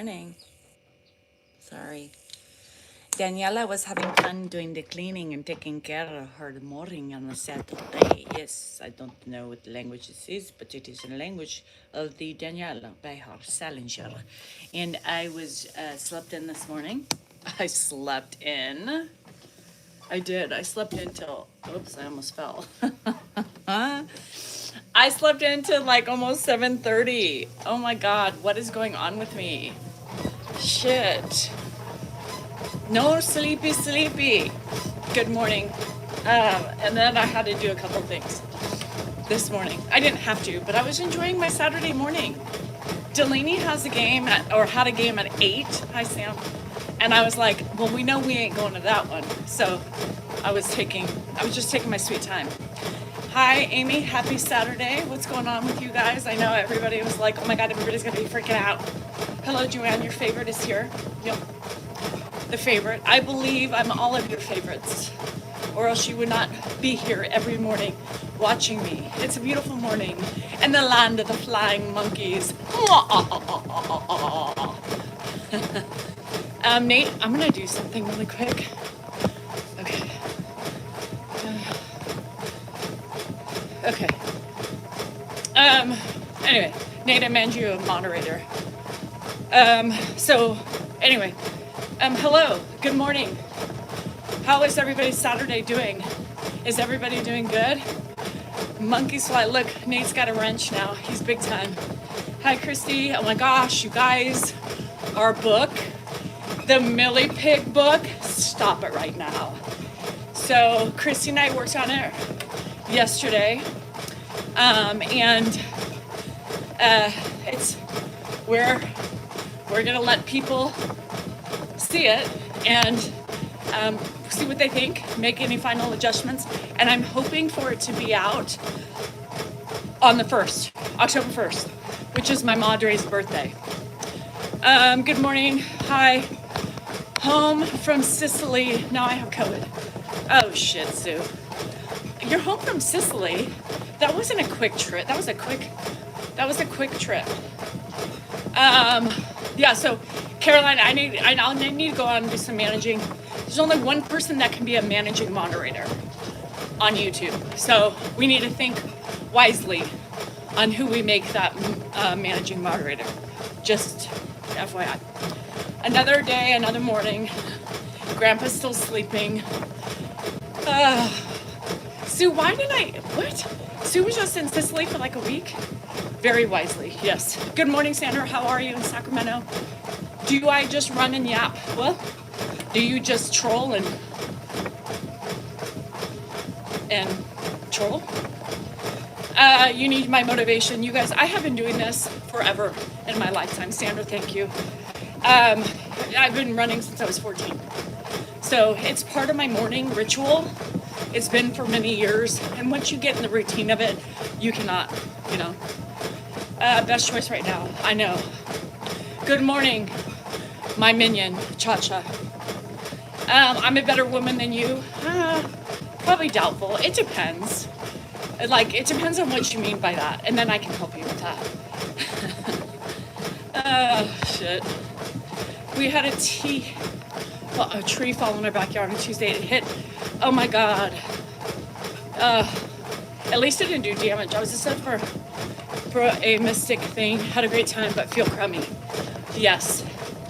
morning. Sorry. Daniela was having fun doing the cleaning and taking care of her morning on a Saturday. Yes, I don't know what language this is, but it is the language of the Daniela by her Salinger. And I was slept in this morning. I slept in. I did. I slept in till, oops, I almost fell. I slept into like almost 7:30. Oh my God, what is going on with me? Shit. No, sleepy. Good morning. And then I had to do a couple things this morning. I didn't have to, but I was enjoying my Saturday morning. Delaney has a game had a game at 8. Hi, Sam. And I was like, well, we know we ain't going to that one. So I was just taking my sweet time. Hi, Amy. Happy Saturday. What's going on with you guys? I know everybody was like, oh my God, everybody's going to be freaking out. Hello, Joanne. Your favorite is here. Yep. The favorite. I believe I'm all of your favorites, or else you would not be here every morning watching me. It's a beautiful morning in the land of the flying monkeys. Nate, I'm gonna do something really quick. Okay. Okay. Anyway, Nate, I made you a moderator. Hello, good morning. How is everybody's Saturday doing? Is everybody doing good? Monkeys fly. Look, Nate's got a wrench now. He's big time. Hi, Christy. Oh my gosh, you guys, our book, the Millie Pig book, stop it right now. So Christy and I worked on it yesterday, we're gonna let people see it and see what they think, make any final adjustments, and I'm hoping for it to be out on the 1st, October 1st, which is my Madre's birthday. Good morning. Hi. Home from Sicily. Now I have COVID. Oh shit, Sue. You're home from Sicily? That wasn't a quick trip. That was a quick trip. Yeah, so Caroline, I need to go on and do some managing. There's only one person that can be a managing moderator on YouTube. So we need to think wisely on who we make that managing moderator. Just FYI. Another day, another morning. Grandpa's still sleeping. Sue, what? Sue was just in Sicily for like a week? Very wisely, yes. Good morning, Sandra. How are you in Sacramento? Do I just run and yap? Well, do you just troll and troll? You need my motivation. You guys, I have been doing this forever in my lifetime. Sandra, thank you. I've been running since I was 14. So it's part of my morning ritual. It's been for many years. And once you get in the routine of it, you cannot, best choice right now, I know. Good morning, my minion, Cha-Cha. I'm a better woman than you. Probably doubtful. It depends. It depends on what you mean by that. And then I can help you with that. Shit. We had a tree fall in our backyard on Tuesday. It hit, oh my God. At least it didn't do damage. I was just up for a mystic thing. Had a great time, but feel crummy. Yes,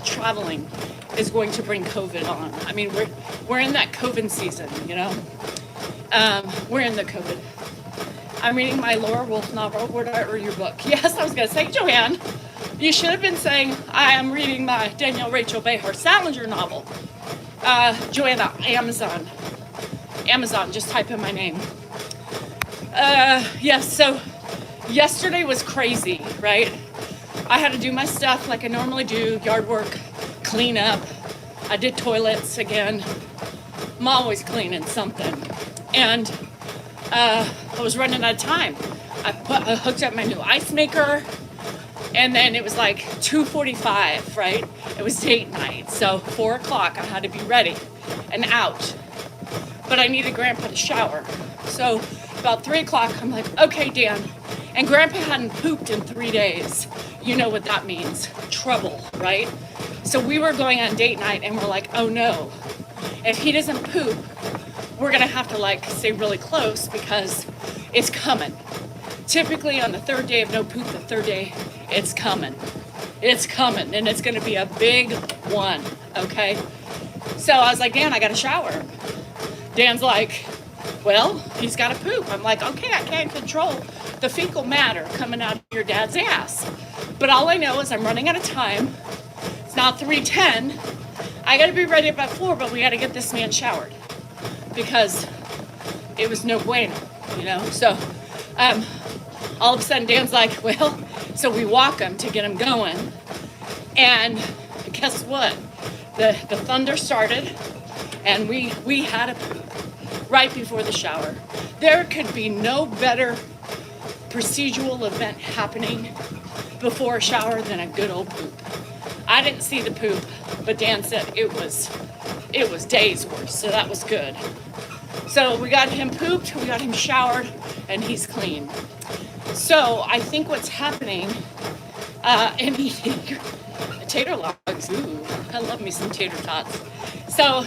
traveling is going to bring COVID on. I mean, we're in that COVID season, We're in the COVID. I'm reading my Laura Wolf novel. Where did I read your book? Yes, I was going to say, Joanne, you should have been saying, I am reading my Danielle Rachel Behar Salinger novel. Joanna, Amazon, just type in my name. Yes, so yesterday was crazy, right? I had to do my stuff like I normally do, yard work, clean up. I did toilets again. I'm always cleaning something. And I was running out of time. I hooked up my new ice maker, and then it was like 2:45, right? It was date night, so 4 o'clock I had to be ready and out. but I needed Grandpa to shower. So about 3 o'clock, I'm like, okay, Dan. And Grandpa hadn't pooped in 3 days. You know what that means. Trouble, right? So we were going on date night and we're like, oh no, if he doesn't poop, we're gonna have to like stay really close because it's coming. Typically on the 3rd day of no poop, the 3rd day, it's coming. It's coming and it's gonna be a big one, okay? So I was like, Dan, I gotta shower. Dan's like, well, he's gotta poop. I'm like, okay, I can't control the fecal matter coming out of your dad's ass. But all I know is I'm running out of time. It's now 3:10. I gotta be ready about 4, but we gotta get this man showered because it was no bueno, you know? So all of a sudden Dan's like, well, so we walk him to get him going. And guess what? The thunder started and we had a poop right before the shower. There could be no better procedural event happening before a shower than a good old poop. I didn't see the poop, but Dan said it was days worth, so that was good. So we got him pooped, we got him showered, and he's clean. So I think what's happening, and eating tater logs, ooh, I love me some tater tots. So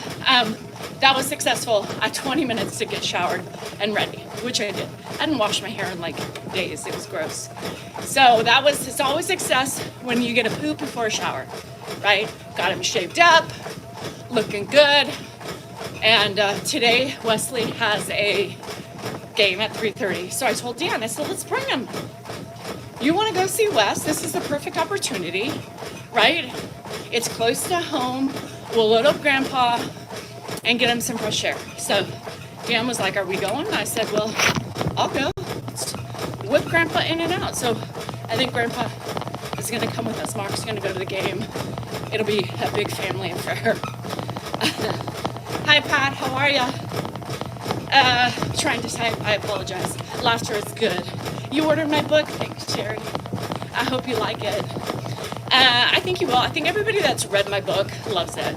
that was successful. I had 20 minutes to get showered and ready, which I did. I didn't wash my hair in like days, it was gross. So it's always success when you get a poop before a shower, right? Got him shaved up, looking good. And today Wesley has a game at 3:30. So I told Dan, I said, let's bring him. You want to go see Wes? This is the perfect opportunity, right? It's close to home. We'll load up Grandpa and get him some fresh air. So Dan was like, are we going? I said, well, I'll go. Let's whip Grandpa in and out. So I think Grandpa is going to come with us. Mark's going to go to the game. It'll be a big family affair. Hi, Pat. How are ya? Trying to type. I apologize. Laughter is good. You ordered my book? Thanks, Sherry. I hope you like it. I think you will. I think everybody that's read my book loves it.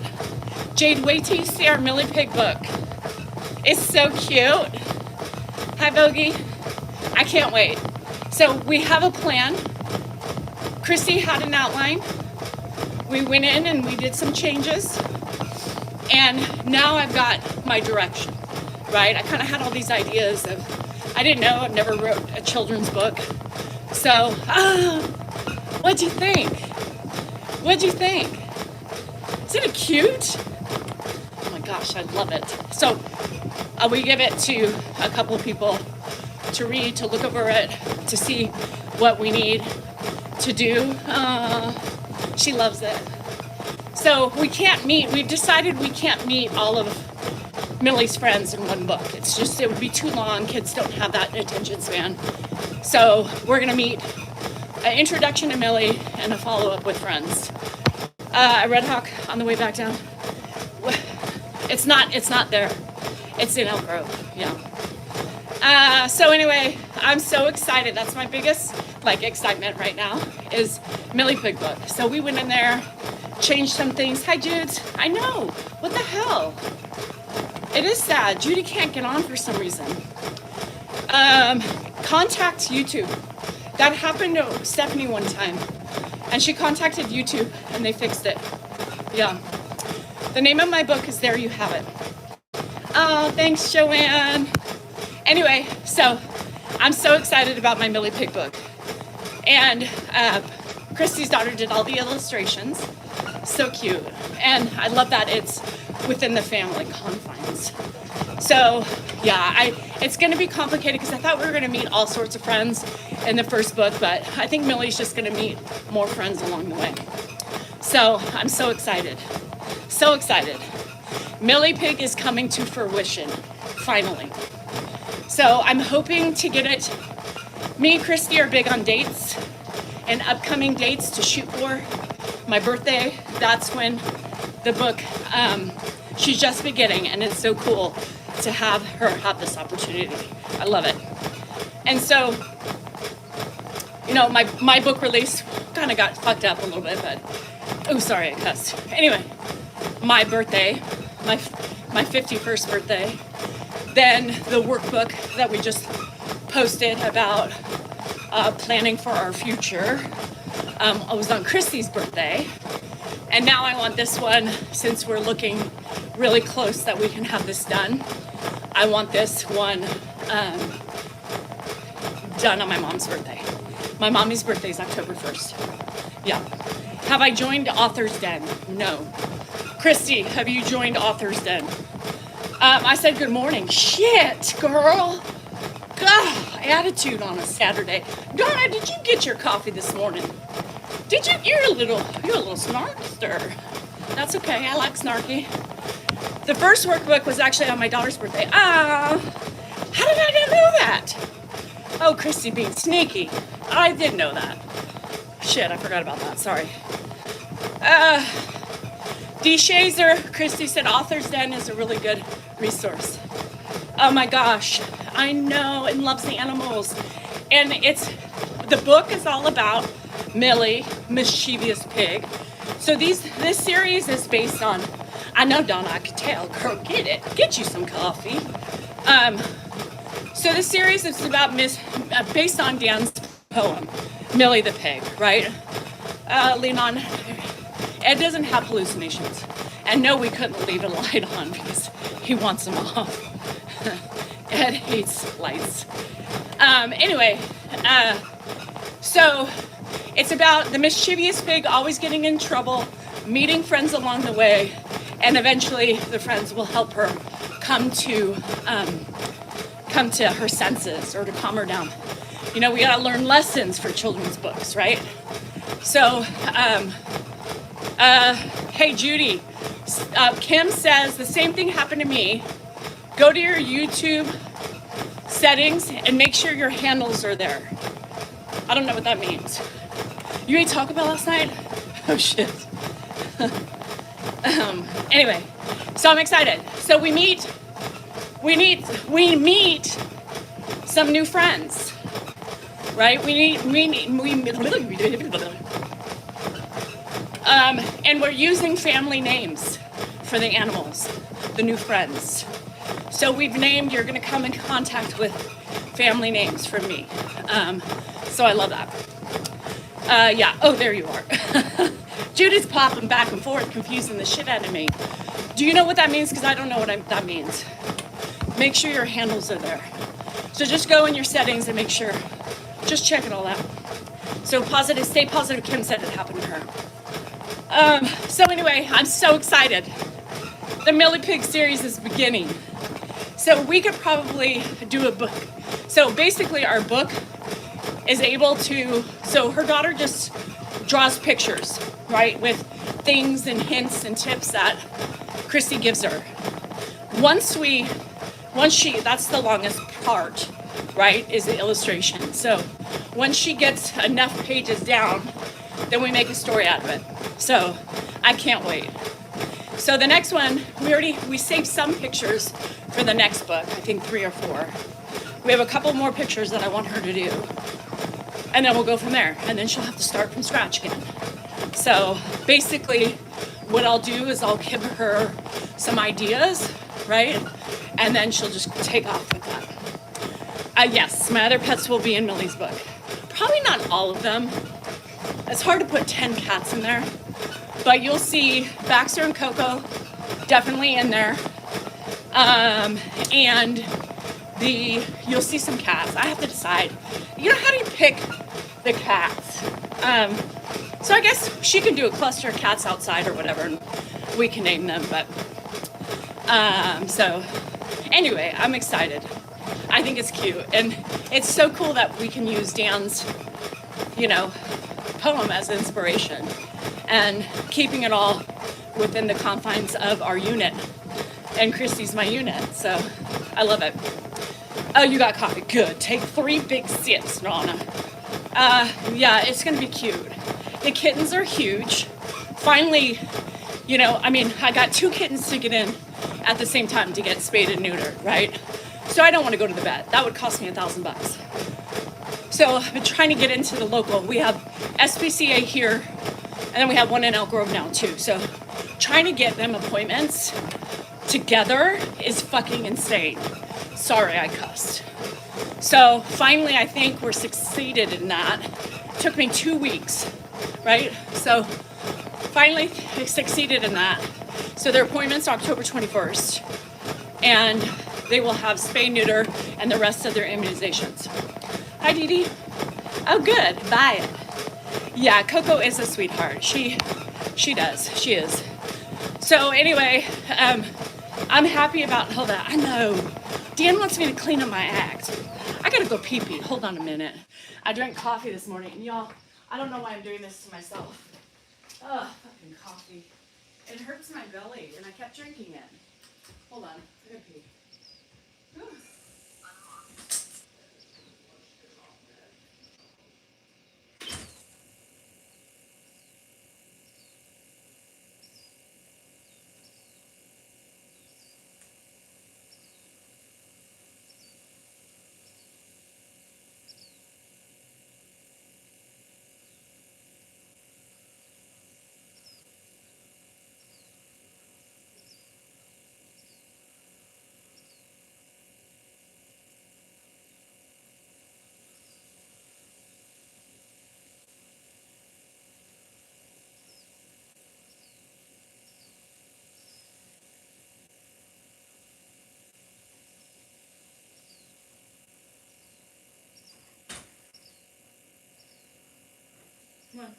Jade, wait till you see our Millie Pig book. It's so cute. Hi, Bogey. I can't wait. So we have a plan. Chrissy had an outline. We went in and we did some changes. And now I've got my direction, right? I kind of had all these ideas of, I didn't know, I've never wrote a children's book. So, what'd you think? What'd you think? Isn't it cute? Oh my gosh, I love it. So, we give it to a couple of people to read, to look over it, to see what we need to do. She loves it. So we can't meet, we've decided we can't meet all of Millie's friends in one book. It's just, it would be too long. Kids don't have that attention span. So we're gonna meet an introduction to Millie and a follow-up with friends. Red Hawk on the way back down. It's not there. It's in Elk Grove, yeah. So anyway, I'm so excited. That's my biggest excitement right now is Millie Pig book. So we went in there, changed some things. Hi, Jude. I know. What the hell? It is sad. Judy can't get on for some reason. Contact YouTube. That happened to Stephanie one time. And she contacted YouTube and they fixed it. Yeah. The name of my book is There You Have It. Oh, thanks, Joanne. Anyway, so I'm so excited about my Millie Pig book. And Christy's daughter did all the illustrations. So cute. And I love that it's within the family confines. So yeah, it's going to be complicated because I thought we were going to meet all sorts of friends in the first book, but I think Millie's just going to meet more friends along the way. So I'm so excited. So excited. Millie Pig is coming to fruition, finally. So I'm hoping to get it. Me and Christy are big on dates and upcoming dates to shoot for. My birthday, that's when the book, she's just beginning, and it's so cool to have her have this opportunity. I love it. And so, you know, my book release kind of got fucked up a little bit, but, oh, sorry, I cussed. Anyway, my birthday, my 51st birthday, then the workbook that we just posted about planning for our future. I was on Christy's birthday, and now I want this one, since we're looking really close that we can have this done. I want this one done on my mom's birthday. My mommy's birthday is October 1st. Yeah. Have I joined Author's Den? No. Christy, have you joined Author's Den? I said good morning. Shit, girl. God, attitude on a Saturday. Donna, did you get your coffee this morning? Did you? You're a little snarkster. That's okay. I like snarky. The first workbook was actually on my daughter's birthday. How did I not know that? Oh, Christy being sneaky. I did know that. Shit, I forgot about that. Sorry. D. Shazer, Christy said Author's Den is a really good resource. Oh my gosh, I know, and loves the animals. And the book is all about Millie, mischievous pig. So this series is based on, I know Donna, I could tell, girl, get it, get you some coffee. So this series is about based on Dan's poem, Millie the pig, right? Lenon, Ed doesn't have hallucinations. And no, we couldn't leave a light on because he wants them off. Ed hates lights. Anyway, so it's about the mischievous pig always getting in trouble, meeting friends along the way, and eventually the friends will help her come to her senses, or to calm her down. You know, we gotta learn lessons for children's books, right? So, hey Judy, Kim says the same thing happened to me. Go to your YouTube settings and make sure your handles are there. I don't know what that means. You ate Taco Bell last night? Oh shit. Anyway, so I'm excited. So we meet some new friends, right? And we're using family names for the animals, the new friends. So we've named, you're gonna come in contact with family names from me. So I love that. Yeah, oh, there you are. Judy's popping back and forth, confusing the shit out of me. Do you know what that means? Because I don't know what that means. Make sure your handles are there. So just go in your settings and make sure, just check it all out. So positive, stay positive, Kim said it happened to her. So anyway, I'm so excited. The Millie Pig series is beginning. So we could probably do a book. So basically our book is able to, so her daughter just draws pictures, right? With things and hints and tips that Christy gives her. That's the longest part, right? Is the illustration. So once she gets enough pages down, then we make a story out of it. So I can't wait. So the next one, we saved some pictures for the next book, I think 3 or 4. We have a couple more pictures that I want her to do. And then we'll go from there. And then she'll have to start from scratch again. So basically what I'll do is I'll give her some ideas, right? And then she'll just take off with that. Yes, my other pets will be in Millie's book. Probably not all of them. It's hard to put 10 cats in there. But you'll see Baxter and Coco definitely in there. And you'll see some cats. I have to decide. You know, how do you pick the cats? So I guess she can do a cluster of cats outside or whatever, and we can name them. But so anyway, I'm excited. I think it's cute, and it's so cool that we can use Dan's, poem as inspiration, and keeping it all within the confines of our unit. And Christy's my unit, so I love it. Oh, you got coffee. Good. Take 3 big sips, Rana. Yeah, it's gonna be cute. The kittens are huge. Finally, I got 2 kittens to get in at the same time to get spayed and neutered, right? So I don't want to go to the vet. That would cost me $1,000. So I've been trying to get into the local. We have SPCA here, and then we have one in Elk Grove now too. So trying to get them appointments together is fucking insane. Sorry, I cussed. So finally, I think we're succeeded in that. It took me 2 weeks, right? So finally succeeded in that. So their appointment's October 21st, and they will have spay, neuter, and the rest of their immunizations. Hi, Dee Dee. Oh, good. Bye. Yeah, Coco is a sweetheart. She is. So anyway, I'm happy about all that. I know. Dan wants me to clean up my act. I gotta go pee pee. Hold on a minute. I drank coffee this morning, and y'all, I don't know why I'm doing this to myself. Ugh, fucking coffee. It hurts my belly, and I kept drinking it. Hold on. I gotta pee. Whew. Come on.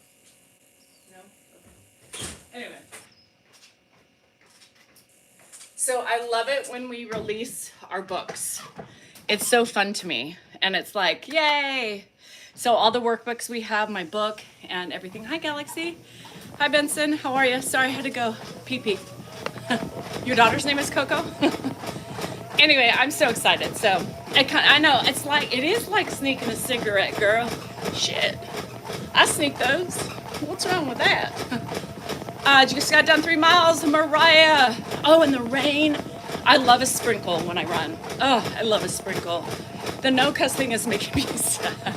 No? Okay. Anyway. So I love it when we release our books. It's so fun to me. And it's like, yay! So all the workbooks we have, my book and everything. Hi, Galaxy. Hi, Benson. How are you? Sorry, I had to go pee-pee. Your daughter's name is Coco? Anyway, I'm so excited. So I know it is like sneaking a cigarette, girl. Shit. I sneak those. What's wrong with that? Just got done 3 miles, Mariah. Oh, and the rain. I love a sprinkle when I run. Oh, I love a sprinkle. The no cuss thing is making me sad.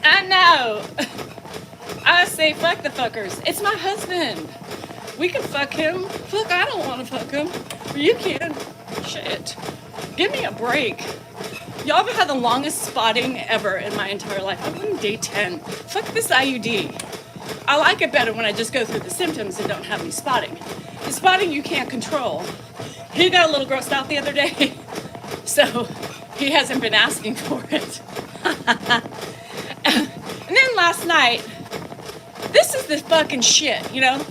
I know. I say fuck the fuckers. It's my husband. We can fuck him. Fuck, I don't want to fuck him. You can. Shit. Give me a break. Y'all have had the longest spotting ever in my entire life. I'm on day 10. Fuck this IUD. I like it better when I just go through the symptoms and don't have any spotting. The spotting you can't control. He got a little grossed out the other day, so he hasn't been asking for it. And then last night, this is the fucking shit, you know?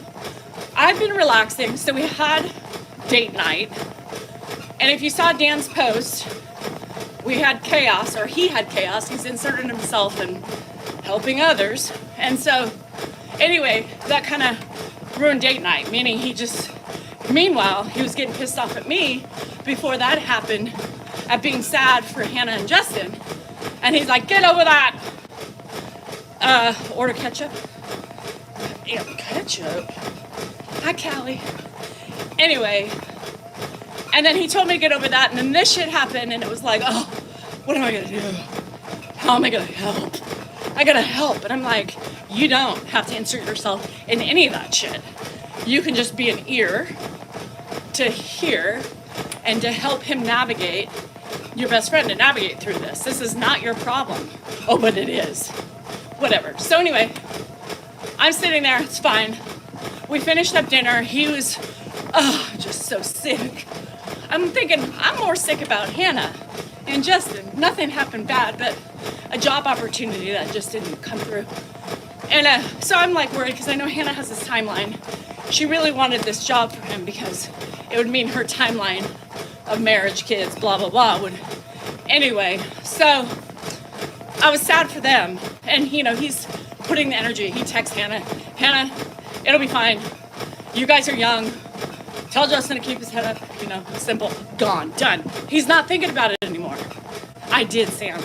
I've been relaxing, so we had date night. And if you saw Dan's post, we had chaos, or he had chaos. He's inserted himself in helping others. And so, anyway, that kind of ruined date night, meaning meanwhile, he was getting pissed off at me before that happened at being sad for Hannah and Justin. And he's like, get over that. Order ketchup. Yeah, ketchup. Hi, Callie. Anyway, and then he told me to get over that, and then this shit happened, and it was like, oh, what am I gonna do? How am I gonna help? I gotta help. And I'm like, you don't have to insert yourself in any of that shit. You can just be an ear to hear and to help him navigate, your best friend to navigate through this. This is not your problem. Oh, but it is. Whatever. So anyway, I'm sitting there, it's fine. We finished up dinner. He was, just so sick. I'm thinking, I'm more sick about Hannah and Justin. Nothing happened bad, but a job opportunity that just didn't come through. And so I'm like worried because I know Hannah has this timeline. She really wanted this job for him because it would mean her timeline of marriage, kids, blah, blah, blah would. Anyway, so I was sad for them. And, you know, he's putting the energy. He texts Hannah, it'll be fine. You guys are young. Tell Justin to keep his head up, you know, simple, gone, done. He's not thinking about it anymore. I did, Sam.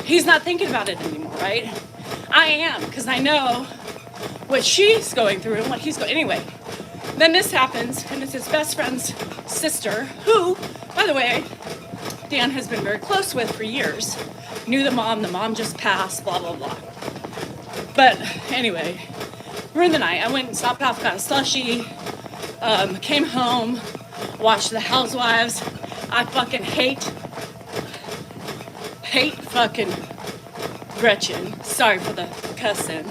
He's not thinking about it anymore, right? I am, because I know what she's going through and what he's going. Anyway, then this happens, and it's his best friend's sister, who, by the way, Dan has been very close with for years. Knew the mom just passed, blah, blah, blah. But anyway, ruined the night. I went and stopped off, got a slushie, came home, watch The Housewives. I fucking hate fucking Gretchen. Sorry for the cussing.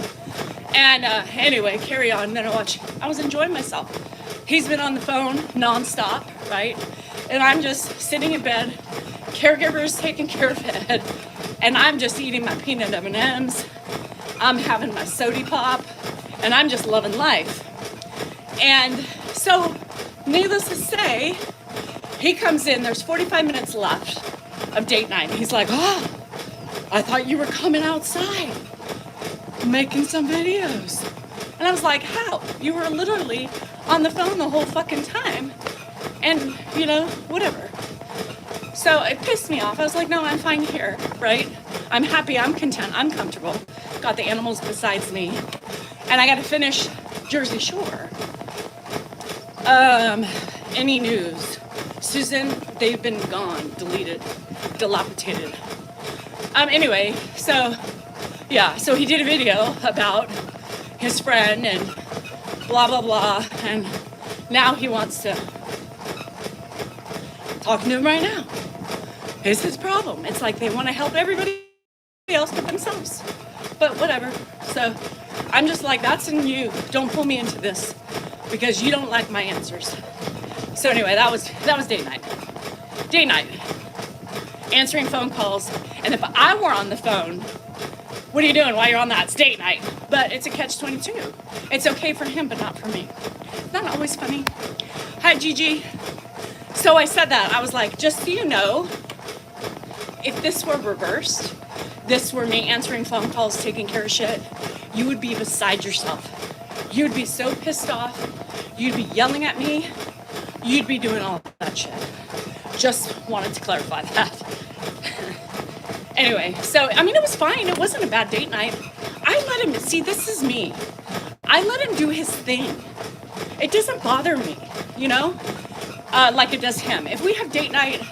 And anyway, carry on. Then I was enjoying myself. He's been on the phone nonstop, right? And I'm just sitting in bed. Caregiver's taking care of Ed. And I'm just eating my peanut M&Ms. I'm having my soda pop. And I'm just loving life. And so, needless to say, he comes in. There's 45 minutes left of date night. He's like, oh, I thought you were coming outside, making some videos. And I was like, how? You were literally on the phone the whole fucking time. And, you know, whatever. So it pissed me off. I was like, no, I'm fine here, right? I'm happy, I'm content, I'm comfortable. Got the animals besides me. And I got to finish Jersey Shore. Any news? Susan, they've been gone, deleted, dilapidated. Anyway, so he did a video about his friend and blah, blah, blah. And now he wants to talk to him right now. It's his problem. It's like they want to help everybody else but themselves. But whatever. So I'm just like, that's in you. Don't pull me into this because you don't like my answers. So anyway, that was date night. Date night. Answering phone calls. And if I were on the phone, what are you doing while you're on that? It's date night. But it's a catch-22. It's okay for him, but not for me. Isn't that always funny? Hi, Gigi. So I said that. I was like, just so you know, if this were reversed, this were me answering phone calls, taking care of shit, you would be beside yourself. You'd be so pissed off. You'd be yelling at me. You'd be doing all that shit. Just wanted to clarify that. Anyway, so, I mean, it was fine. It wasn't a bad date night. I let him, see, this is me. I let him do his thing. It doesn't bother me, you know, like it does him. If we have date night,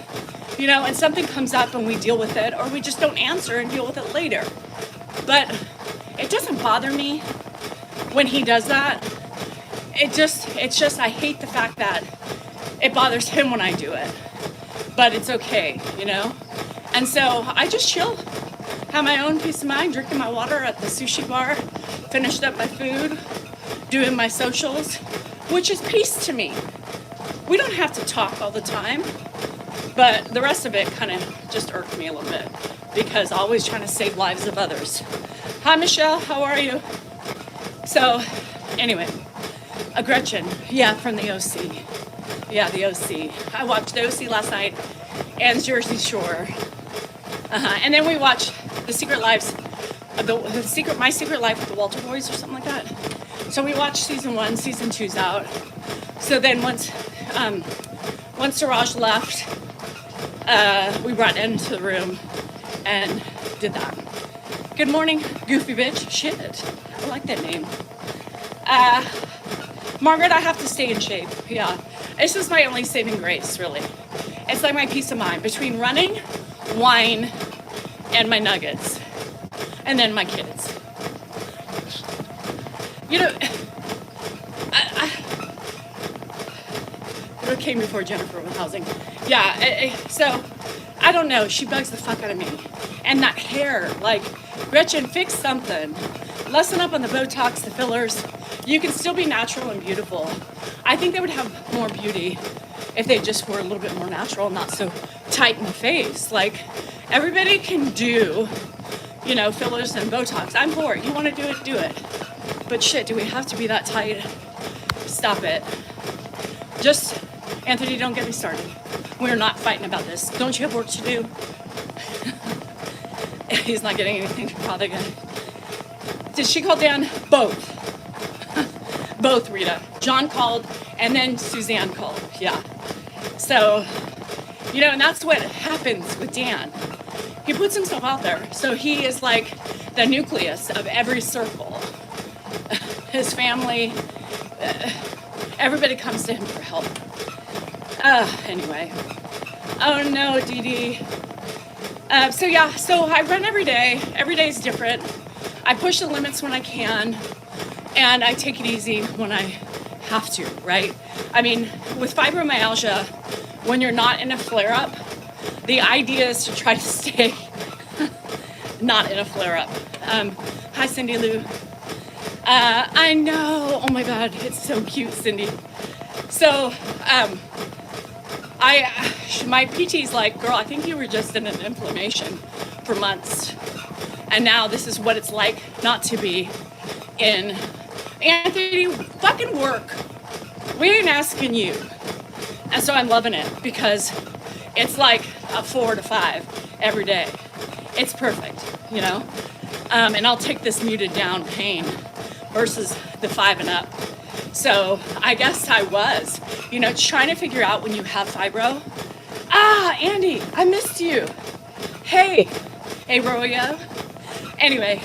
you know, and something comes up and we deal with it, or we just don't answer and deal with it later. But it doesn't bother me when he does that. It's just, I hate the fact that it bothers him when I do it. But it's okay, you know? And so I just chill, have my own peace of mind, drinking my water at the sushi bar, finished up my food, doing my socials, which is peace to me. We don't have to talk all the time, but the rest of it kind of just irked me a little bit because always trying to save lives of others. Hi, Michelle, how are you? So anyway, Gretchen, yeah, from the OC. Yeah, the OC. I watched the OC last night and Jersey Shore. And then we watched The Secret Lives, My Secret Life with the Walter Boys or something like that. So we watched season 1, season 2's out. So then once Siraj left, we brought Ed into the room and did that. Good morning, goofy bitch. Shit, I like that name. Margaret, I have to stay in shape. Yeah, this is my only saving grace, really. It's like my peace of mind between running, wine, and my nuggets, and then my kids. You know, what came before Jennifer with housing? Yeah, so I don't know. She bugs the fuck out of me, and that hair, like Gretchen, fix something. Lessen up on the Botox, the fillers. You can still be natural and beautiful. I think they would have more beauty if they just were a little bit more natural, not so tight in the face. Like, everybody can do, you know, fillers and Botox. I'm for it. You want to do it, do it. But shit, do we have to be that tight? Stop it. Just, Anthony, don't get me started. We're not fighting about this. Don't you have work to do? He's not getting anything from Father Guy. Did she call Dan? Both. Both, Rita. John called, and then Suzanne called. Yeah. So, you know, and that's what happens with Dan. He puts himself out there. So he is like the nucleus of every circle. His family, everybody comes to him for help. Anyway. Oh no, Dee Dee. So yeah, so I run every day. Every day is different. I push the limits when I can, and I take it easy when I have to, right? I mean, with fibromyalgia, when you're not in a flare-up, the idea is to try to stay not in a flare-up. Hi, Cindy Lou. I know. Oh my God, it's so cute, Cindy. So, my PT's like, girl, I think you were just in an inflammation for months. And now this is what it's like not to be in. Anthony, fucking work. We ain't asking you. And so I'm loving it because it's like a 4 to 5 every day. It's perfect, you know? And I'll take this muted down pain versus the 5 and up. So I guess I was, you know, trying to figure out when you have fibro. Ah, Andy, I missed you. Hey, Royo. Anyway,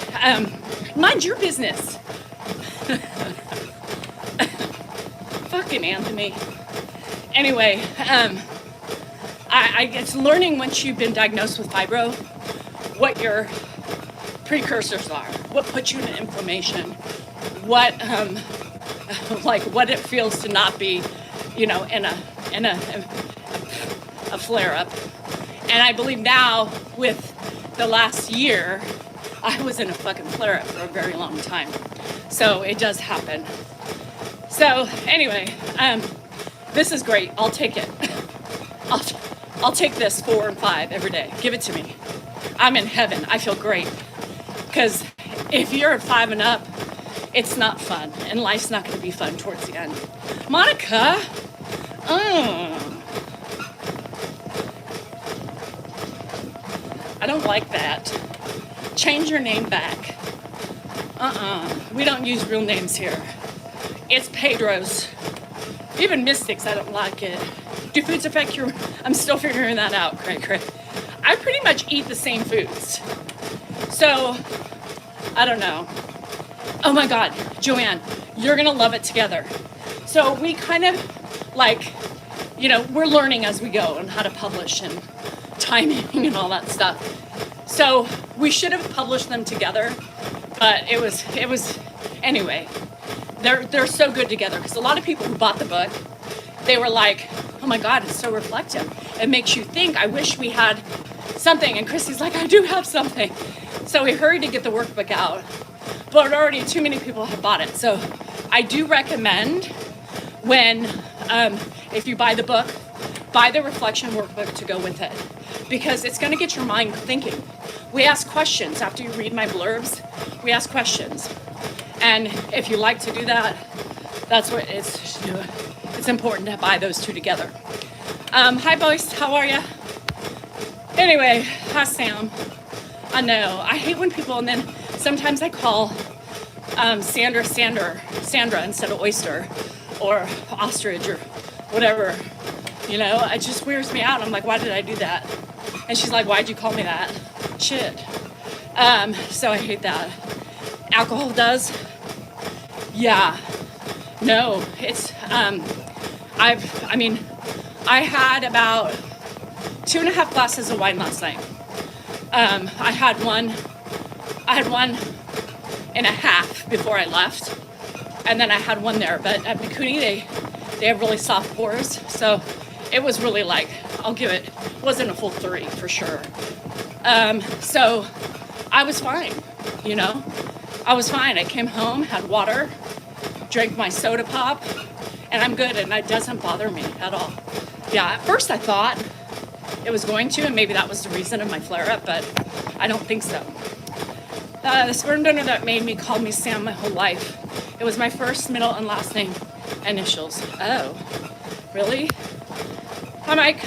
mind your business. Fucking Anthony. Anyway, I it's learning once you've been diagnosed with fibro what your precursors are, what puts you in inflammation, what like what it feels to not be, you know, in a flare-up. And I believe now with the last year, I was in a fucking flare-up for a very long time. So it does happen. So anyway, this is great. I'll take it. I'll take this 4 and 5 every day. Give it to me. I'm in heaven. I feel great. Because if you're at 5 and up, it's not fun. And life's not going to be fun towards the end. Monica. I don't like that. Change your name back. We don't use real names here. It's Pedro's. Even Mystics, I don't like it. Do foods affect your... I'm still figuring that out, Craig. I pretty much eat the same foods. So, I don't know. Oh my God, Joanne, you're gonna love it together. So we kind of like, you know, we're learning as we go on how to publish and timing and all that stuff. So we should have published them together, but it was anyway. They're so good together because a lot of people who bought the book, they were like, oh my God, it's so reflective. It makes you think, I wish we had something. And Christy's like, I do have something. So we hurried to get the workbook out, but already too many people have bought it. So I do recommend when, if you buy the book, buy the reflection workbook to go with it because it's going to get your mind thinking. We ask questions after you read my blurbs. We ask questions. And if you like to do that, that's what it's important to buy those two together. Hi, boys. How are you? Anyway, hi, Sam. I know. I hate when people, and then sometimes I call Sandra instead of oyster or ostrich or whatever. You know, it just wears me out. I'm like, why did I do that? And she's like, why'd you call me that? Shit. So I hate that. Alcohol does? Yeah. No, it's, I had about 2.5 glasses of wine last night. I had one and a half before I left. And then I had one there. But at Mikuni, they have really soft pours. So it was really like, I'll give it, wasn't a full 3 for sure. So I was fine, you know. I was fine. I came home, had water, drank my soda pop, and I'm good, and it doesn't bother me at all. Yeah, at first I thought it was going to, and maybe that was the reason of my flare-up, but I don't think so. The sperm donor that made me called me Sam my whole life. It was my first, middle, and last name initials. Oh, really? Hi, Mike.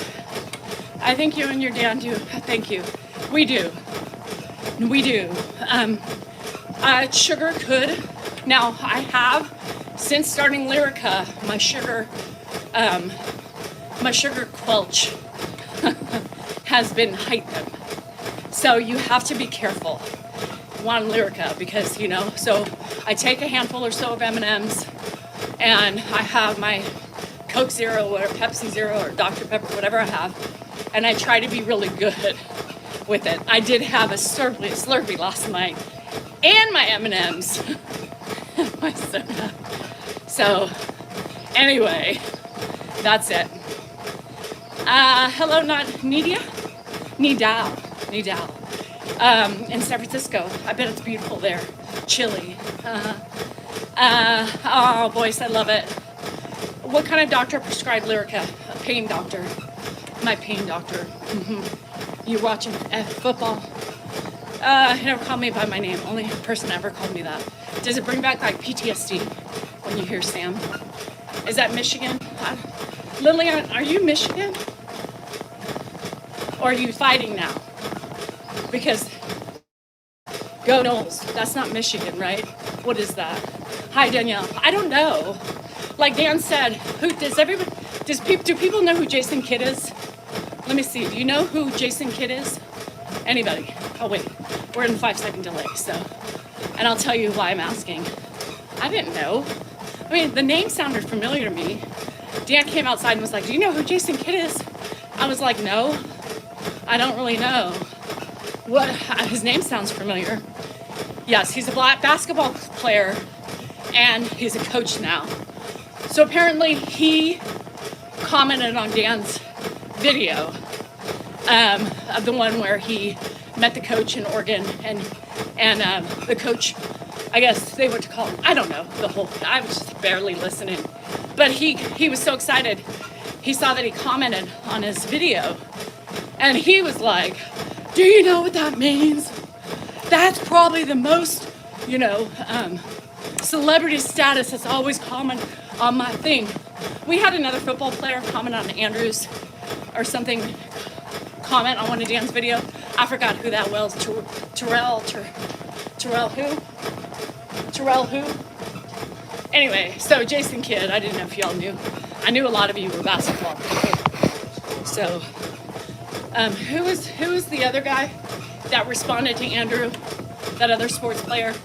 I think you and your dad do. Thank you. We do. We do. Sugar could. Now, I have, since starting Lyrica, my sugar quelch has been heightened. So you have to be careful on Lyrica because, you know, so I take a handful or so of M&Ms and I have my Coke Zero or Pepsi Zero or Dr. Pepper, whatever I have, and I try to be really good with it. I did have a Slurpee last night and my M&Ms, my soda. So Anyway, that's it. Hello, not Nidia? Nidal. In San Francisco. I bet it's beautiful there. Chilly. Oh, boys, I love it. What kind of doctor prescribed Lyrica? A pain doctor. My pain doctor. You watching football? He never called me by my name. Only person ever called me that. Does it bring back like PTSD when you hear Sam? Is that Michigan? Lillian, are you Michigan? Or are you fighting now? Because go Knowles. That's not Michigan, right? What is that? Hi, Danielle. I don't know. Like Dan said, do people know who Jason Kidd is? Let me see. Do you know who Jason Kidd is? Anybody? Oh wait, we're in 5-second delay, so, and I'll tell you why I'm asking. I didn't know. I mean, the name sounded familiar to me. Dan came outside and was like, do you know who Jason Kidd is? I was like, no, I don't really know. What, his name sounds familiar. Yes, he's a black basketball player and he's a coach now. So apparently he commented on Dan's video of the one where he met the coach in Oregon and the coach, I guess they went to call him, I don't know, I was just barely listening. But he was so excited. He saw that he commented on his video and he was like, do you know what that means? That's probably the most, celebrity status that's always comment on my thing. We had another football player comment on Andrew's or something, comment on one of Dan's video. I forgot who that was. Terrell who? Anyway, so Jason Kidd, I didn't know if y'all knew. I knew a lot of you were basketball people. So, who was the other guy that responded to Andrew? That other sports player?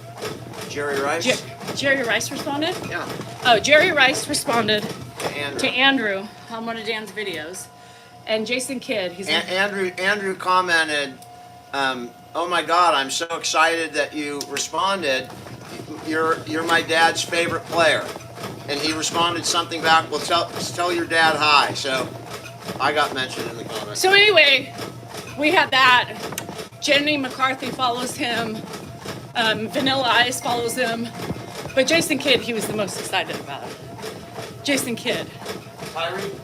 Jerry Rice. Jerry Rice responded? Yeah. Oh, Jerry Rice responded to Andrew on one of Dan's videos. And Jason Kidd, Andrew commented, oh my God, I'm so excited that you responded. You're my dad's favorite player. And he responded something back, well, tell your dad hi. So I got mentioned in the comments. So anyway, we had that. Jenny McCarthy follows him. Vanilla Ice follows him. But Jason Kidd, he was the most excited about it. Jason Kidd. Tyreek,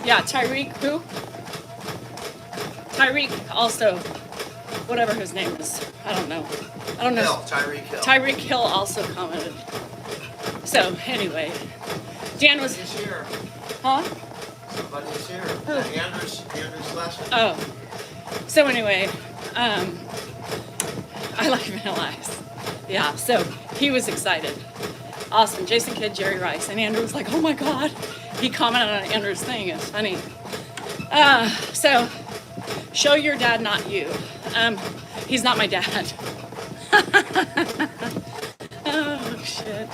Yeah, Tyreek who? Tyreek also, whatever his name is. I don't know. Tyreek Hill. Tyreek Hill also commented. So anyway, Dan was. Somebody's here. Huh? Somebody's here. Who? Andrew's lesson. Oh. So anyway, I like Vanilla Ice. Yeah, so he was excited. Awesome. Jason Kidd, Jerry Rice. And Andrew was like, oh my God. He commented on Andrew's thing. It's funny. So, show your dad, not you. He's not my dad. Oh, shit.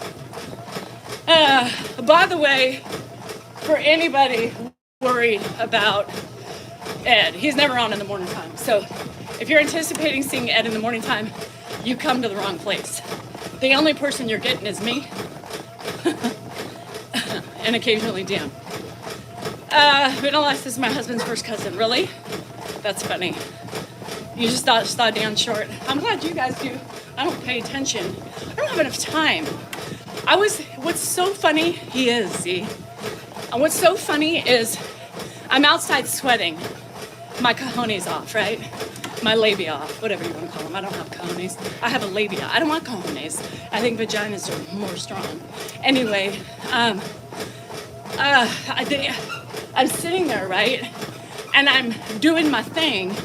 By the way, for anybody worried about Ed, he's never on in the morning time. So, if you're anticipating seeing Ed in the morning time, you come to the wrong place. The only person you're getting is me. And occasionally Dan. Vanilla Ice is my husband's first cousin. Really? That's funny. You just saw Dan short. I'm glad you guys do. I don't pay attention. I don't have enough time. What's so funny, he is, see? And what's so funny is I'm outside sweating. My cojones off, right? My labia off, whatever you want to call them. I don't have cojones. I have a labia. I don't want cojones. I think vaginas are more strong. Anyway, I'm sitting there, right? And I'm doing my thing.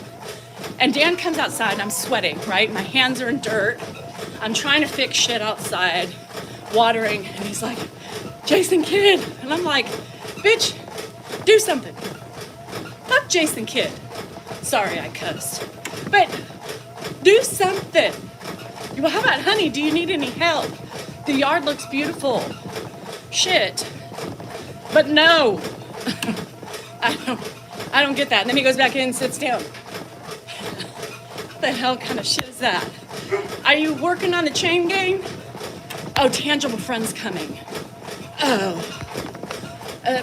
And Dan comes outside and I'm sweating, right? My hands are in dirt. I'm trying to fix shit outside, watering. And he's like, Jason Kidd. And I'm like, bitch, do something. Fuck Jason Kidd. Sorry, I cussed. But do something. Well, how about, honey, do you need any help? The yard looks beautiful. Shit. But no. I don't get that. And then he goes back in and sits down. What the hell kind of shit is that? Are you working on the chain gang? Oh, Tangible Friend's coming.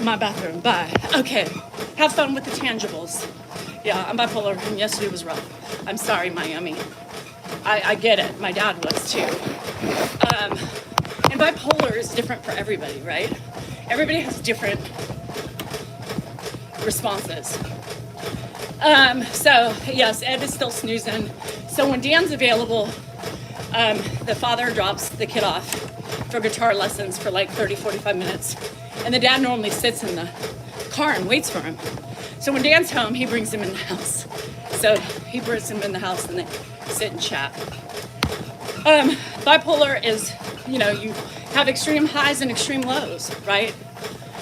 My bathroom, bye. Okay, have fun with the tangibles. Yeah, I'm bipolar, and yesterday was rough. I'm sorry, Miami. I get it. My dad was too. And bipolar is different for everybody, right? Everybody has different responses. So yes, Ed is still snoozing. So when Dan's available, the father drops the kid off for guitar lessons for like 30, 45 minutes. And the dad normally sits in the car and waits for him. So when Dan's home, he brings him in the house. So he brings him in the house and they sit and chat. Bipolar is, you have extreme highs and extreme lows, right?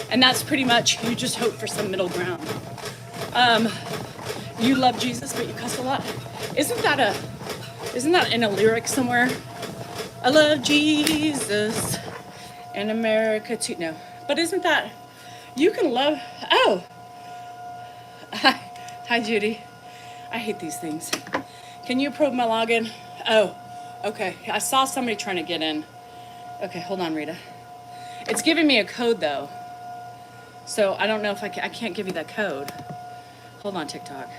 And that's pretty much, you just hope for some middle ground. You love Jesus, but you cuss a lot. Isn't that in a lyric somewhere? I love Jesus in America too. No, but isn't that, you can love, oh. Hi, Judy. I hate these things. Can you approve my login? Oh, okay. I saw somebody trying to get in. Okay, hold on, Rita. It's giving me a code though. So I don't know if I can't give you that code. Hold on, TikTok.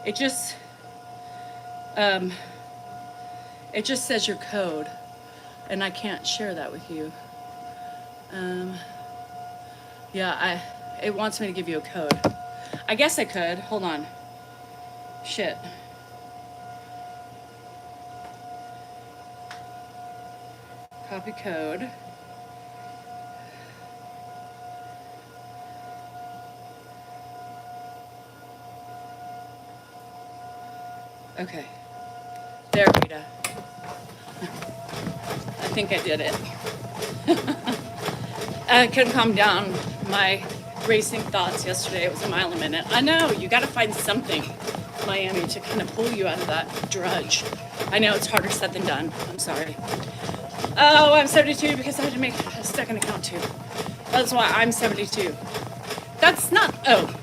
It just says your code, and I can't share that with you. Yeah, it wants me to give you a code. I guess I could. Hold on. Shit. Copy code. Okay. There, Rita. I think I did it. I couldn't calm down my racing thoughts yesterday. It was a mile a minute. I know, you gotta find something, Miami, to kind of pull you out of that drudge. I know it's harder said than done. I'm sorry. Oh, I'm 72 because I had to make a second account too. That's why I'm 72. That's not, oh.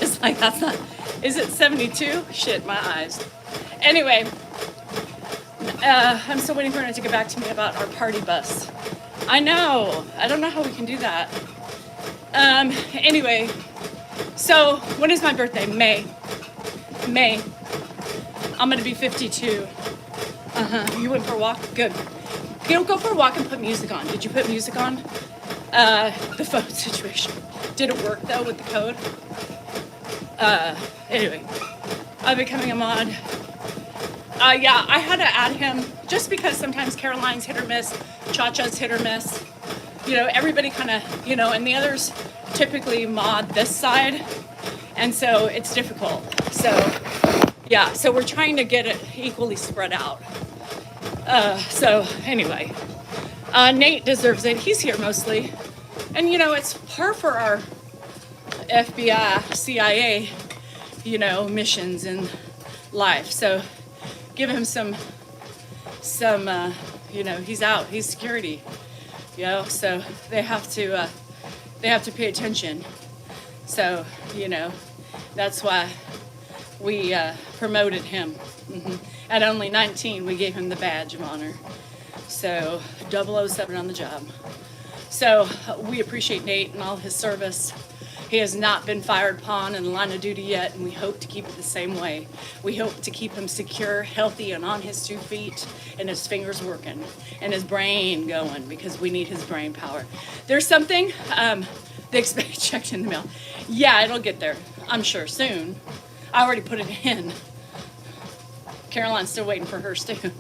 It's like, that's not, is it 72? Shit, my eyes. Anyway, I'm still waiting for her to get back to me about our party bus. I know. I don't know how we can do that. Anyway, so when is my birthday? May. I'm gonna be 52. You went for a walk? Good. Go for a walk and put music on. Did you put music on? The phone situation. Did it work though with the code? Anyway, I'm becoming a mod. Yeah, I had to add him just because sometimes Caroline's hit or miss, Cha-Cha's hit or miss. Everybody kind of, and the others typically mod this side. And so it's difficult. So, yeah, so we're trying to get it equally spread out. So anyway, Nate deserves it. He's here mostly. And, it's par for our FBI, CIA, missions in life. So give him some, he's out, he's security, so they have to pay attention. So, that's why we promoted him. At only 19, we gave him the badge of honor. So 007 on the job. So we appreciate Nate and all his service. He has not been fired upon in the line of duty yet, and we hope to keep it the same way. We hope to keep him secure, healthy, and on his 2 feet, and his fingers working, and his brain going, because we need his brain power. There's something, they expect checked in the mail. Yeah, it'll get there, I'm sure, soon. I already put it in. Caroline's still waiting for hers, too.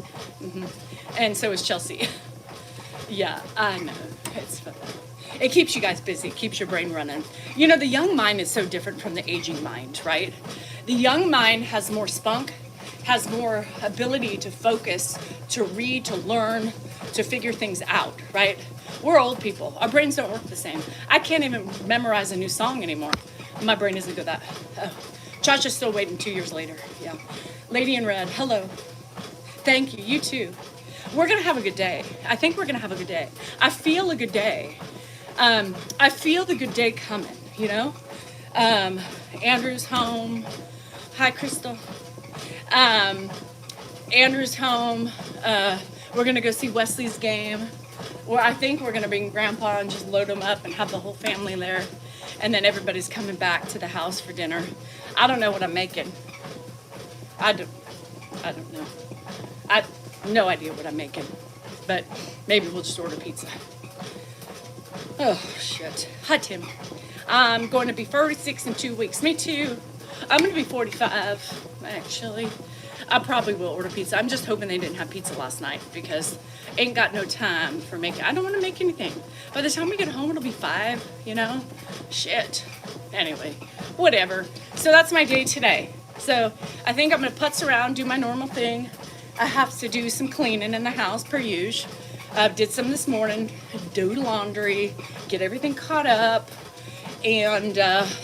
And so is Chelsea. Yeah, I know, it's fun. It keeps you guys busy, keeps your brain running. The young mind is so different from the aging mind, right? The young mind has more spunk, has more ability to focus, to read, to learn, to figure things out, right? We're old people. Our brains don't work the same. I can't even memorize a new song anymore. My brain isn't good at that. Oh. Cha-Cha's still waiting 2 years later. Yeah. Lady in red, hello. Thank you, you too. We're gonna have a good day. I think we're gonna have a good day. I feel a good day. I feel the good day coming, Andrew's home. Hi, Crystal. Andrew's home. We're gonna go see Wesley's game. Well, I think we're gonna bring Grandpa and just load him up and have the whole family there. And then everybody's coming back to the house for dinner. I don't know what I'm making. I don't know. I no idea what I'm making. But maybe we'll just order pizza. Oh, shit. Hi, Tim. I'm going to be 46 in 2 weeks. Me too. I'm going to be 45, actually. I probably will order pizza. I'm just hoping they didn't have pizza last night because ain't got no time for making. I don't want to make anything. By the time we get home, it'll be 5, you know? Shit. Anyway, whatever. So that's my day today. So I think I'm going to putz around, do my normal thing. I have to do some cleaning in the house per usual. Did some this morning, do laundry, get everything caught up, and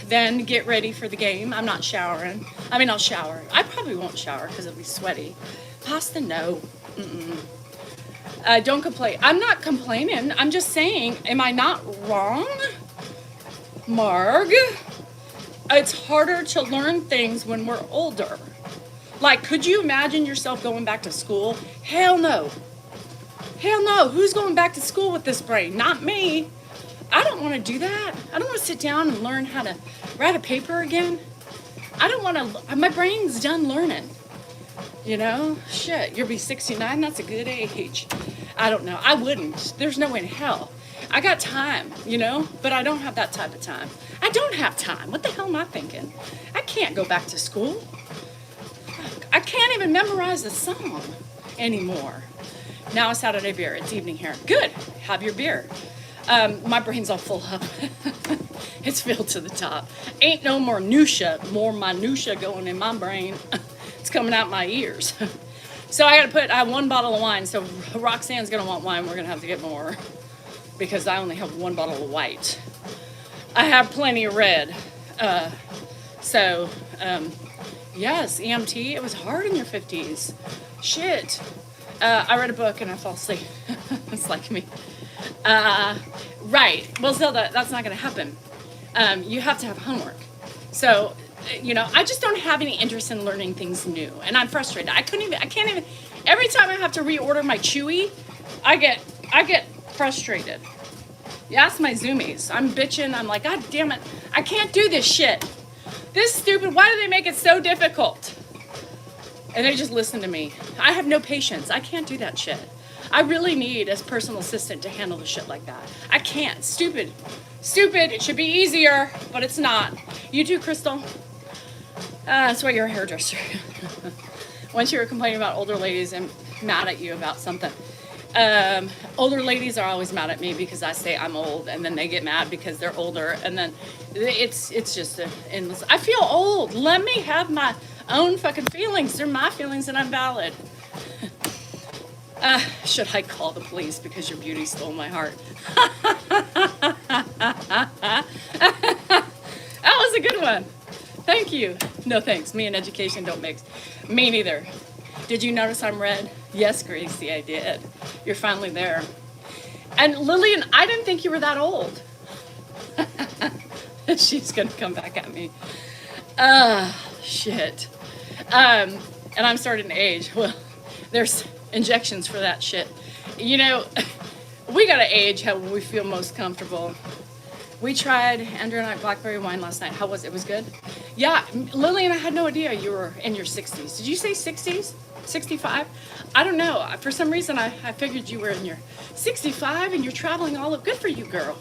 then get ready for the game. I'm not showering. I mean, I'll shower. I probably won't shower because it'll be sweaty. Pasta, no. Don't complain. I'm not complaining. I'm just saying, am I not wrong, Marg? It's harder to learn things when we're older. Like, could you imagine yourself going back to school? Hell no. Hell no. Who's going back to school with this brain? Not me. I don't want to do that. I don't want to sit down and learn how to write a paper again. I don't want to. My brain's done learning. You know? Shit. You'll be 69. That's a good age. I don't know. I wouldn't. There's no way in hell. I got time, you know? But I don't have that type of time. I don't have time. What the hell am I thinking? I can't go back to school. I can't even memorize a song anymore. Now it's Saturday beer. It's evening here. Good. Have your beer. My brain's all full up. It's filled to the top. Ain't no more minutia going in my brain. It's coming out my ears. So I have 1 bottle of wine. So Roxanne's gonna want wine. We're gonna have to get more because I only have 1 bottle of white. I have plenty of red. Yes, EMT, it was hard in your 50s. Shit. I read a book and I fell asleep. It's like me. Right. Well, Zelda, that's not going to happen. You have to have homework. So, you know, I just don't have any interest in learning things new. And I'm frustrated. I can't even, every time I have to reorder my Chewy, I get frustrated. You ask my Zoomies. I'm bitching. I'm like, God damn it. I can't do this shit. This stupid, why do they make it so difficult? And they just listen to me. I have no patience. I can't do that shit. I really need a personal assistant to handle the shit like that. I can't. Stupid. It should be easier, but it's not. You too, Crystal. That's why you're a hairdresser. Once you were complaining about older ladies and mad at you about something. Older ladies are always mad at me because I say I'm old, and then they get mad because they're older, and then it's just an endless. I feel old. Let me have my own fucking feelings. They're my feelings, and I'm valid. Should I call the police because your beauty stole my heart? That was a good one. Thank you. No thanks. Me and education don't mix. Me neither. Did you notice I'm red? Yes, Gracie, I did. You're finally there. And Lillian, I didn't think you were that old. She's going to come back at me. Shit. And I'm starting to age. Well, there's injections for that shit. You know, we got to age how we feel most comfortable. We tried Andrew and I blackberry wine last night. How was it? It was good? Yeah, Lillian, I had no idea you were in your 60s. Did you say 60s? 65? I don't know. For some reason, I figured you were in your 65 and you're traveling all up. Good for you, girl.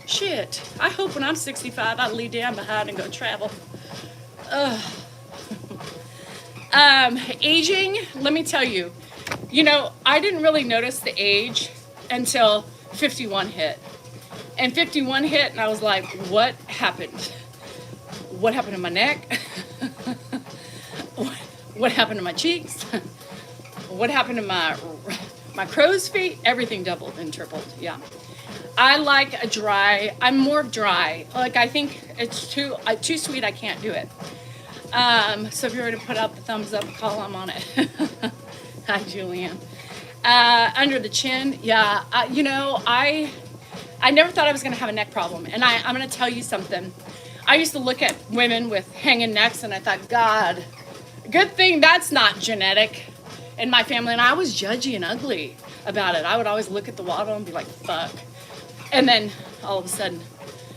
Shit. I hope when I'm 65, I leave down behind and go travel. Aging, let me tell you. You know, I didn't really notice the age until 51 hit. And 51 hit, and I was like, what happened? What happened to my neck? What happened to my cheeks? What happened to my crow's feet? Everything doubled and tripled, yeah. I like a dry, I'm more dry. Like, I think it's too sweet, I can't do it. So if you were to put out the thumbs up call, I'm on it. Hi, Julianne. Under the chin, yeah. You know, I never thought I was going to have a neck problem. And I'm going to tell you something. I used to look at women with hanging necks and I thought, God, good thing that's not genetic. in my family, and I was judgy and ugly about it. I would always look at the waddle and be like, fuck. And then all of a sudden,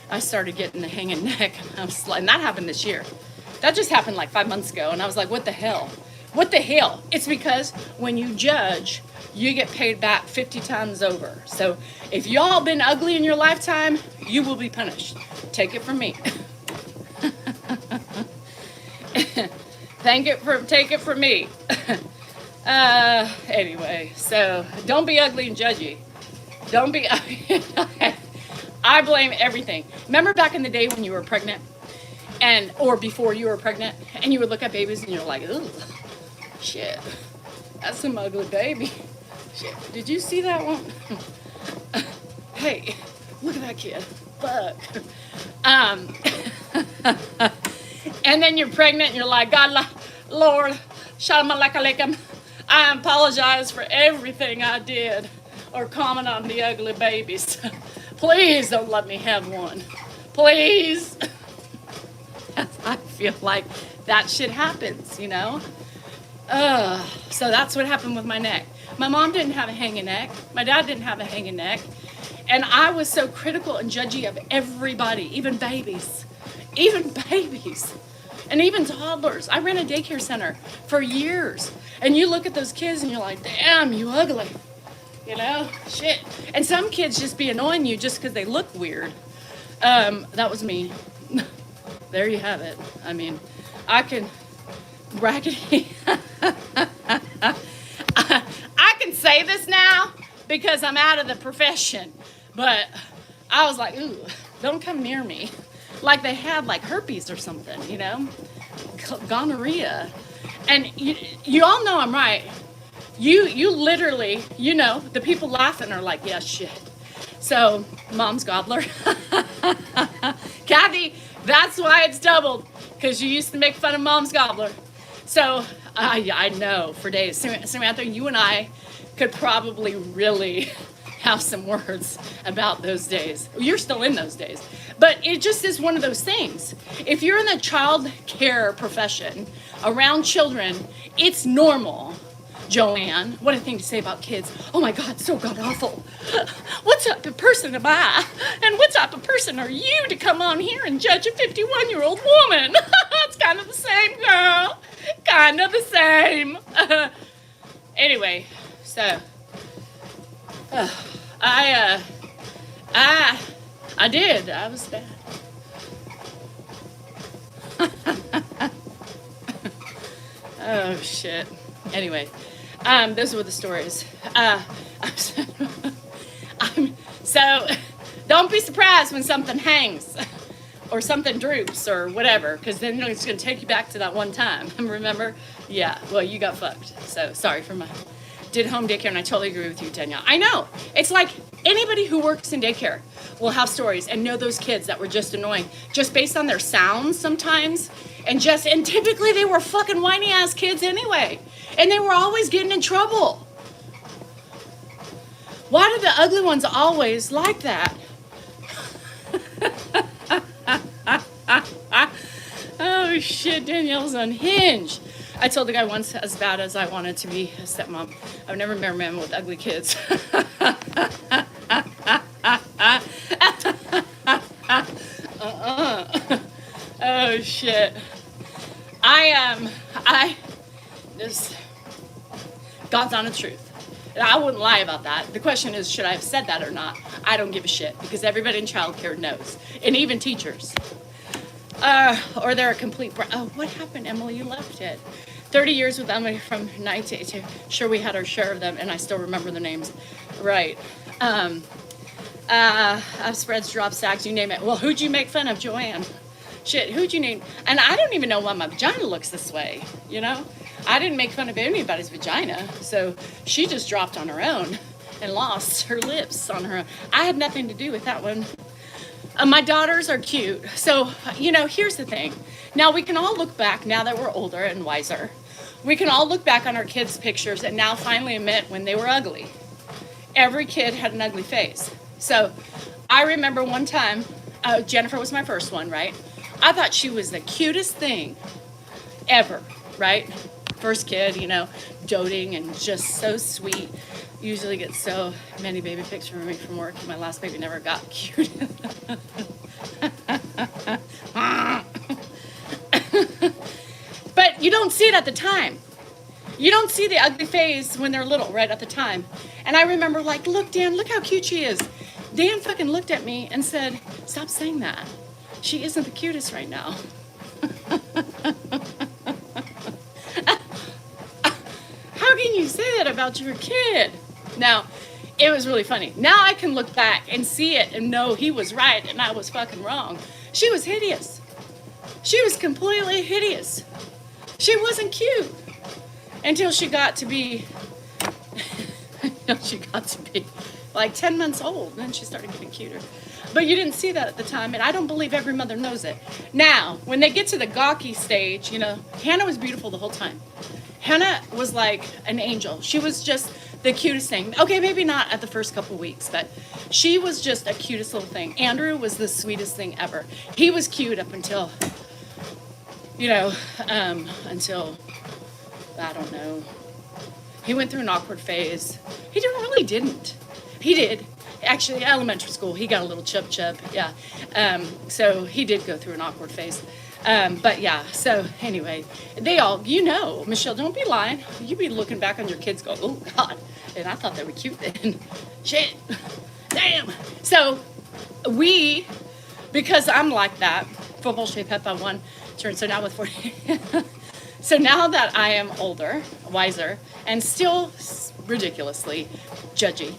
I started getting the hanging neck. And that happened this year. That just happened like 5 months ago. And I was like, what the hell? What the hell? It's because when you judge, you get paid back 50 times over. So if y'all been ugly in your lifetime, you will be punished. Take it from me. Take it from me. Anyway, so don't be ugly and judgy. Don't be. I blame everything. Remember back in the day when you were pregnant, or before you were pregnant, and you would look at babies and you're like, ooh, shit, that's some ugly baby. Shit, did you see that one? Hey, look at that kid. Fuck. And then you're pregnant and you're like, God, Lord, shalom alaikum. I apologize for everything I did or comment on the ugly babies. Please don't let me have one. Please. I feel like that shit happens, you know? So that's what happened with my neck. My mom didn't have a hanging neck. My dad didn't have a hanging neck. And I was so critical and judgy of everybody, even babies. Even babies. And even toddlers. I ran a daycare center for years. And you look at those kids and you're like, damn, you ugly. You know? Shit. And some kids just be annoying you just because they look weird. That was me. There you have it. I mean, I can brackety. I can say this now because I'm out of the profession. But I was like, ooh, don't come near me. Like they had like herpes or something, you know? Gonorrhea. And you all know I'm right. You literally, you know, the people laughing are like, yeah, shit. So, mom's gobbler. Kathy, that's why it's doubled. Because you used to make fun of mom's gobbler. So, I know for days. Samantha, you and I could probably really have some words about those days. You're still in those days. But it just is one of those things. If you're in the child care profession, around children, it's normal. Joanne, what a thing to say about kids. Oh my God, so god awful. What type of person am I? And what type of person are you to come on here and judge a 51-year-old woman? It's kind of the same, girl. Kind of the same. Anyway, so I did. I was bad. Oh shit. Anyway, those were the stories. So don't be surprised when something hangs or something droops or whatever, because then it's going to take you back to that one time. Remember? Yeah. Well, you got fucked. So sorry for did home daycare, and I totally agree with you, Danielle. I know. It's like anybody who works in daycare will have stories and know those kids that were just annoying, just based on their sounds sometimes, and typically they were fucking whiny ass kids anyway, and they were always getting in trouble. Why do the ugly ones always like that? Oh shit, Danielle's unhinged. I told the guy once, as bad as I wanted to be a stepmom, I've never met a man with ugly kids. Oh shit. God's honest truth. And I wouldn't lie about that. The question is, should I have said that or not? I don't give a shit, because everybody in childcare knows, and even teachers. Or they're a complete. What happened, Emily? You left it. 30 years with Emily from 1982. Sure, we had our share of them, and I still remember the names. Right. I've spreads, drop sacks, you name it. Well, who'd you make fun of, Joanne? Shit, who'd you name? And I don't even know why my vagina looks this way, you know? I didn't make fun of anybody's vagina, so she just dropped on her own and lost her lips on her own. I had nothing to do with that one. My daughters are cute. So, you know, here's the thing. Now we can all look back, now that we're older and wiser, we can all look back on our kids' pictures and now finally admit when they were ugly. Every kid had an ugly face. So I remember one time, Jennifer was my first one, right? I thought she was the cutest thing ever, right? First kid, you know, doting and just so sweet. Usually get so many baby pics from me from work. My last baby never got cute. But you don't see it at the time. You don't see the ugly face when they're little, right at the time. And I remember like, look, Dan, look how cute she is. Dan fucking looked at me and said, stop saying that. She isn't the cutest right now. How can you say that about your kid? Now, it was really funny. Now I can look back and see it and know he was right and I was fucking wrong. She was hideous. She was completely hideous. She wasn't cute until she got to be like 10 months old. Then she started getting cuter. But you didn't see that at the time, and I don't believe every mother knows it. Now, when they get to the gawky stage, you know, Hannah was beautiful the whole time. Hannah was like an angel. She was just the cutest thing. Okay, maybe not at the first couple weeks, but she was just a cutest little thing. Andrew was the sweetest thing ever. He was cute up until, you know, until, I don't know. He went through an awkward phase. He didn't. He did. Actually, elementary school, he got a little chub, yeah. So he did go through an awkward phase. But yeah, so anyway, they all, you know, Michelle, don't be lying. You be looking back on your kids go, oh God, and I thought they were cute then. Shit, damn. So we, because I'm like that, football shape Peppa 1 turned, so now with 40. So now that I am older, wiser, and still ridiculously judgy,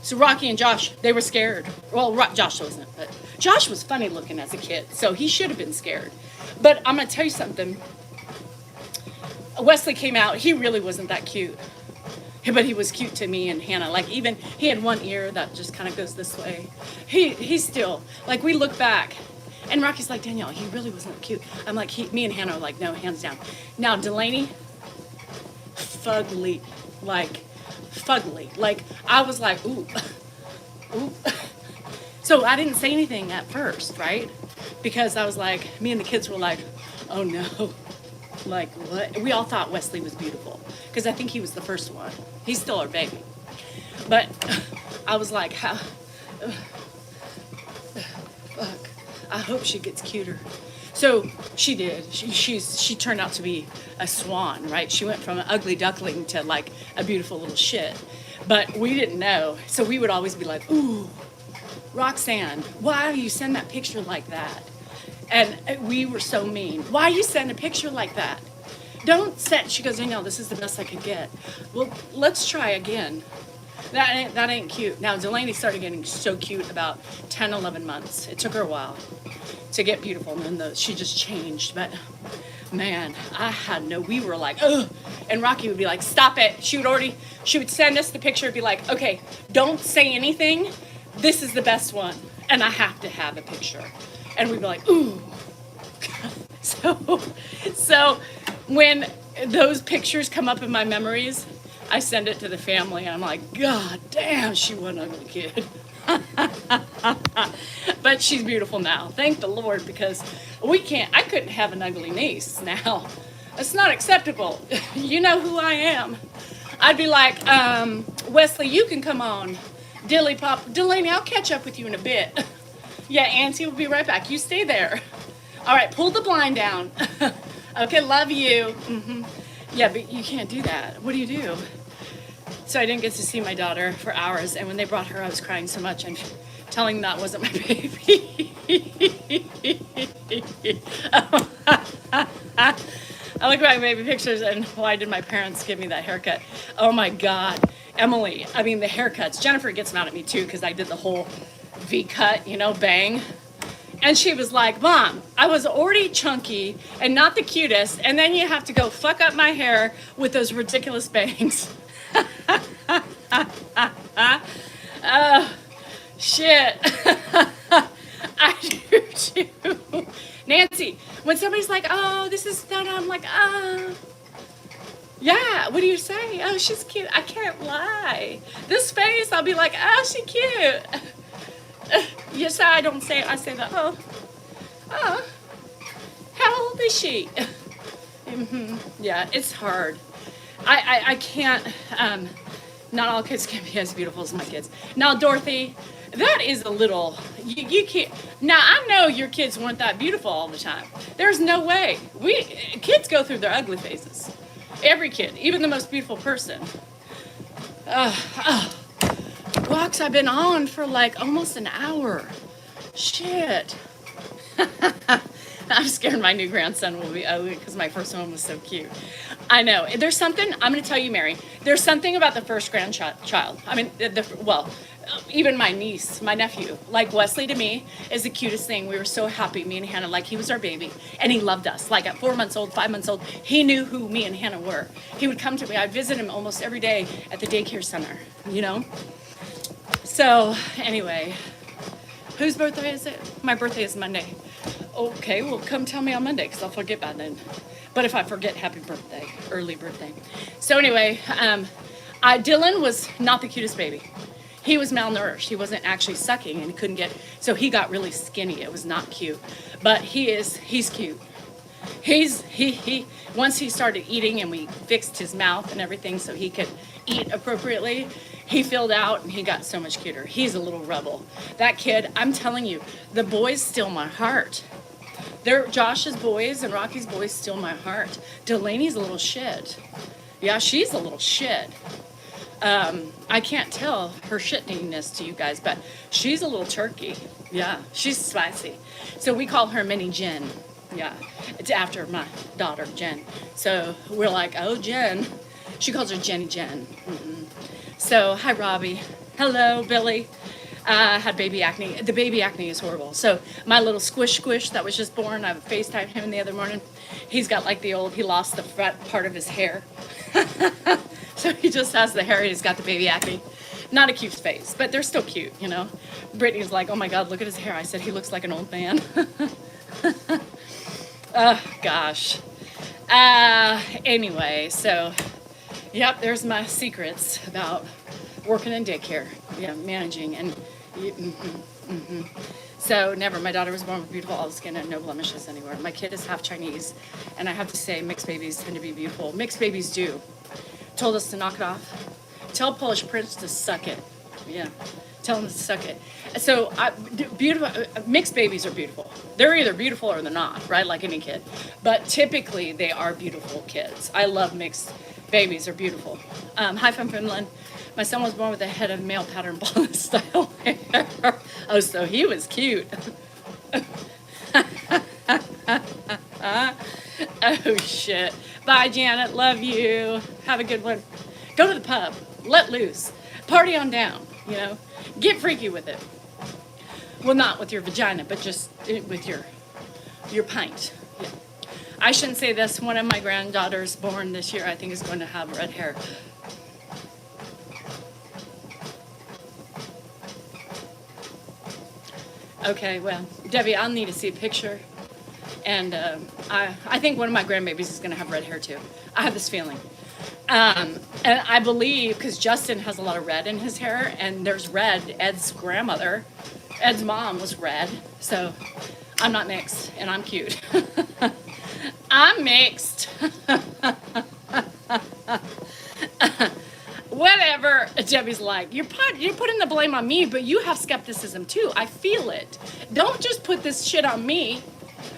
so Rocky and Josh, they were scared. Well, Josh wasn't, but Josh was funny looking as a kid, so he should have been scared. But I'm going to tell you something. Wesley came out. He really wasn't that cute. But he was cute to me and Hannah. Like, even, he had one ear that just kind of goes this way. He's still, like, we look back, and Rocky's like, Danielle, he really wasn't cute. I'm like, me and Hannah are like, no, hands down. Now, Delaney, fugly. Like, I was like, ooh. So I didn't say anything at first, right? Because I was like, me and the kids were like, oh no. Like, what? We all thought Wesley was beautiful. Because I think he was the first one. He's still our baby. But I was like, fuck. I hope she gets cuter. So she did. She turned out to be a swan, right? She went from an ugly duckling to like a beautiful little shit. But we didn't know. So we would always be like, ooh, Roxanne, why do you send that picture like that? And we were so mean. Why you send a picture like that? Don't send. She goes, Danielle, this is the best I could get. Well, let's try again. That ain't cute. Now, Delaney started getting so cute about 10, 11 months. It took her a while to get beautiful, and then she just changed. But, man, we were like, ugh. And Rocky would be like, stop it. She would send us the picture and be like, okay, don't say anything. This is the best one. And I have to have a picture. And we'd be like, ooh. So when those pictures come up in my memories, I send it to the family, and I'm like, God damn, she was an ugly kid. But she's beautiful now. Thank the Lord, because I couldn't have an ugly niece now. It's not acceptable. You know who I am. I'd be like, Wesley, you can come on. Dilly Pop, Delaney, I'll catch up with you in a bit. Yeah, Auntie will be right back. You stay there. All right, pull the blind down. Okay, love you. Mm-hmm. Yeah, but you can't do that. What do you do? So I didn't get to see my daughter for hours, and when they brought her, I was crying so much and telling them that wasn't my baby. I look at my baby pictures, and why did my parents give me that haircut? Oh my God, Emily, I mean the haircuts. Jennifer gets mad at me too, because I did the whole V-cut, bang. And she was like, Mom, I was already chunky and not the cutest, and then you have to go fuck up my hair with those ridiculous bangs. Shit. I do too. Nancy, when somebody's like, oh, this is done, I'm like, yeah, what do you say? Oh, she's cute. I can't lie. This face, I'll be like, oh, she's cute. Yes, I say that, oh, how old is she? Yeah, it's hard. I can't, not all kids can be as beautiful as my kids. Now, Dorothy, that is a little, you can't, now I know your kids weren't that beautiful all the time. There's no way. Kids go through their ugly phases. Every kid, even the most beautiful person. Walks I've been on for like almost an hour. Shit. I'm scared my new grandson will be ugly because my first one was so cute. I know. There's something, I'm going to tell you, Mary, there's something about the first grandchild. I mean, even my niece, my nephew, like Wesley to me is the cutest thing. We were so happy, me and Hannah, like he was our baby. And he loved us. Like at 4 months old, 5 months old, he knew who me and Hannah were. He would come to me. I'd visit him almost every day at the daycare center, you know? So anyway, whose birthday is it? My birthday is Monday. Okay, well, come tell me on Monday because I'll forget by then. But if I forget, happy birthday, early birthday. So anyway, Dylan was not the cutest baby. He was malnourished. He wasn't actually sucking and he couldn't get, so he got really skinny. It was not cute. But he's cute. Once he started eating and we fixed his mouth and everything so he could eat appropriately, he filled out and he got so much cuter. He's a little rebel. That kid, I'm telling you, the boys steal my heart. They're Josh's boys and Rocky's boys steal my heart. Delaney's a little shit. Yeah, she's a little shit. I can't tell her shittiness to you guys, but she's a little turkey. Yeah, she's spicy. So we call her Mini Jen. Yeah, it's after my daughter, Jen. So we're like, oh, Jen. She calls her Jenny Jen. So, hi, Robbie. Hello, Billy. Had baby acne. The baby acne is horrible. So my little squish that was just born, I FaceTimed him the other morning. He's got like he lost the front part of his hair. So he just has the hair, he's got the baby acne. Not a cute face, but they're still cute, you know. Brittany's like, oh my God, look at his hair. I said, he looks like an old man. Oh, gosh. Anyway, so, yep, there's my secrets about working in daycare. Yeah, managing and, So, never. My daughter was born with beautiful olive skin and no blemishes anywhere. My kid is half Chinese, and I have to say, mixed babies tend to be beautiful. Mixed babies do. Told us to knock it off. Tell Polish Prince to suck it. Yeah, tell him to suck it. So, beautiful mixed babies are beautiful. They're either beautiful or they're not, right? Like any kid. But typically, they are beautiful kids. I love mixed babies. They're beautiful. Hi from Finland. My son was born with a head of male pattern bald style hair. Oh, so he was cute. Oh, shit. Bye, Janet. Love you. Have a good one. Go to the pub. Let loose. Party on down, you know. Get freaky with it. Well, not with your vagina, but just with your pint. Yeah. I shouldn't say this. One of my granddaughters born this year, I think, is going to have red hair. Okay, well, Debbie, I'll need to see a picture. And I think one of my grandbabies is going to have red hair, too. I have this feeling. And I believe, because Justin has a lot of red in his hair, and there's red. Ed's mom was red. So I'm not mixed, and I'm cute. I'm mixed. Whatever. Debbie's like, you're putting the blame on me, but you have skepticism too. I feel it. Don't just put this shit on me.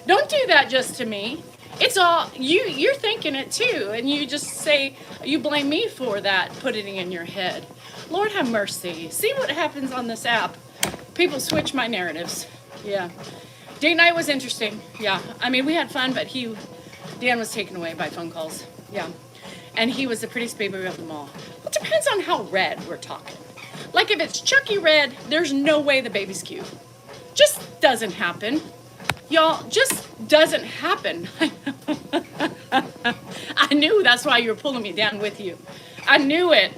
Don't do that just to me. It's all you're thinking it too, and you just say you blame me for that, putting it in your head. Lord have mercy. See what happens on this app. People switch my narratives. Yeah. Date night was interesting. Yeah. I mean, we had fun, but Dan was taken away by phone calls. Yeah. And he was the prettiest baby of them all. It depends on how red we're talking. Like if it's Chucky red, there's no way the baby's cute. Just doesn't happen. Y'all, just doesn't happen. I knew that's why you were pulling me down with you. I knew it.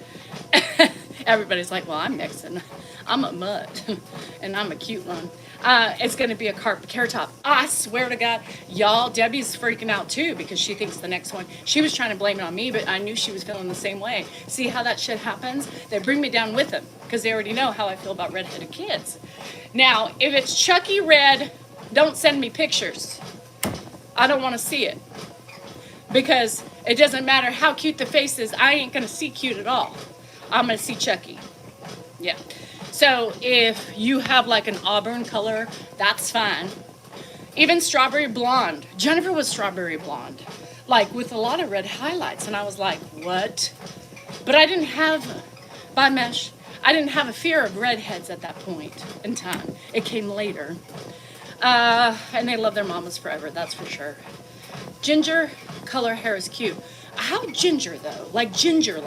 Everybody's like, well, I'm mixed and I'm a mutt and I'm a cute one. It's going to be a carrot top. I swear to God, y'all, Debbie's freaking out too because she thinks the next one, she was trying to blame it on me, but I knew she was feeling the same way. See how that shit happens? They bring me down with them because they already know how I feel about redheaded kids. Now, if it's Chucky red, don't send me pictures. I don't want to see it. because it doesn't matter how cute the face is. I ain't gonna see cute at all. I'm gonna see Chucky. Yeah. So if you have like an auburn color, that's fine. Even strawberry blonde. Jennifer was strawberry blonde, like with a lot of red highlights. And I was like, what? But I didn't have, by mesh, I didn't have a fear of redheads at that point in time. It came later. And they love their mamas forever, that's for sure. Ginger color hair is cute. How ginger though? Like ginger,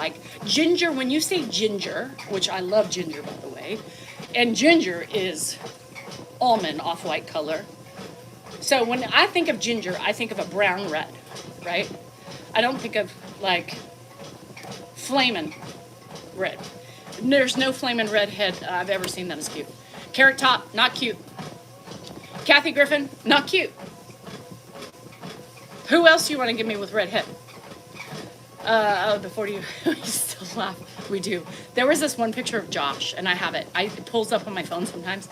when you say ginger, which I love ginger by the way, and ginger is almond off-white color. So when I think of ginger, I think of a brown red, right? I don't think of like flamin' red. There's no flamin' redhead I've ever seen that is cute. Carrot Top, not cute. Kathy Griffin, not cute. Who else do you want to give me with red head? Before you still laugh, we do. There was this one picture of Josh, and I have it. It pulls up on my phone sometimes,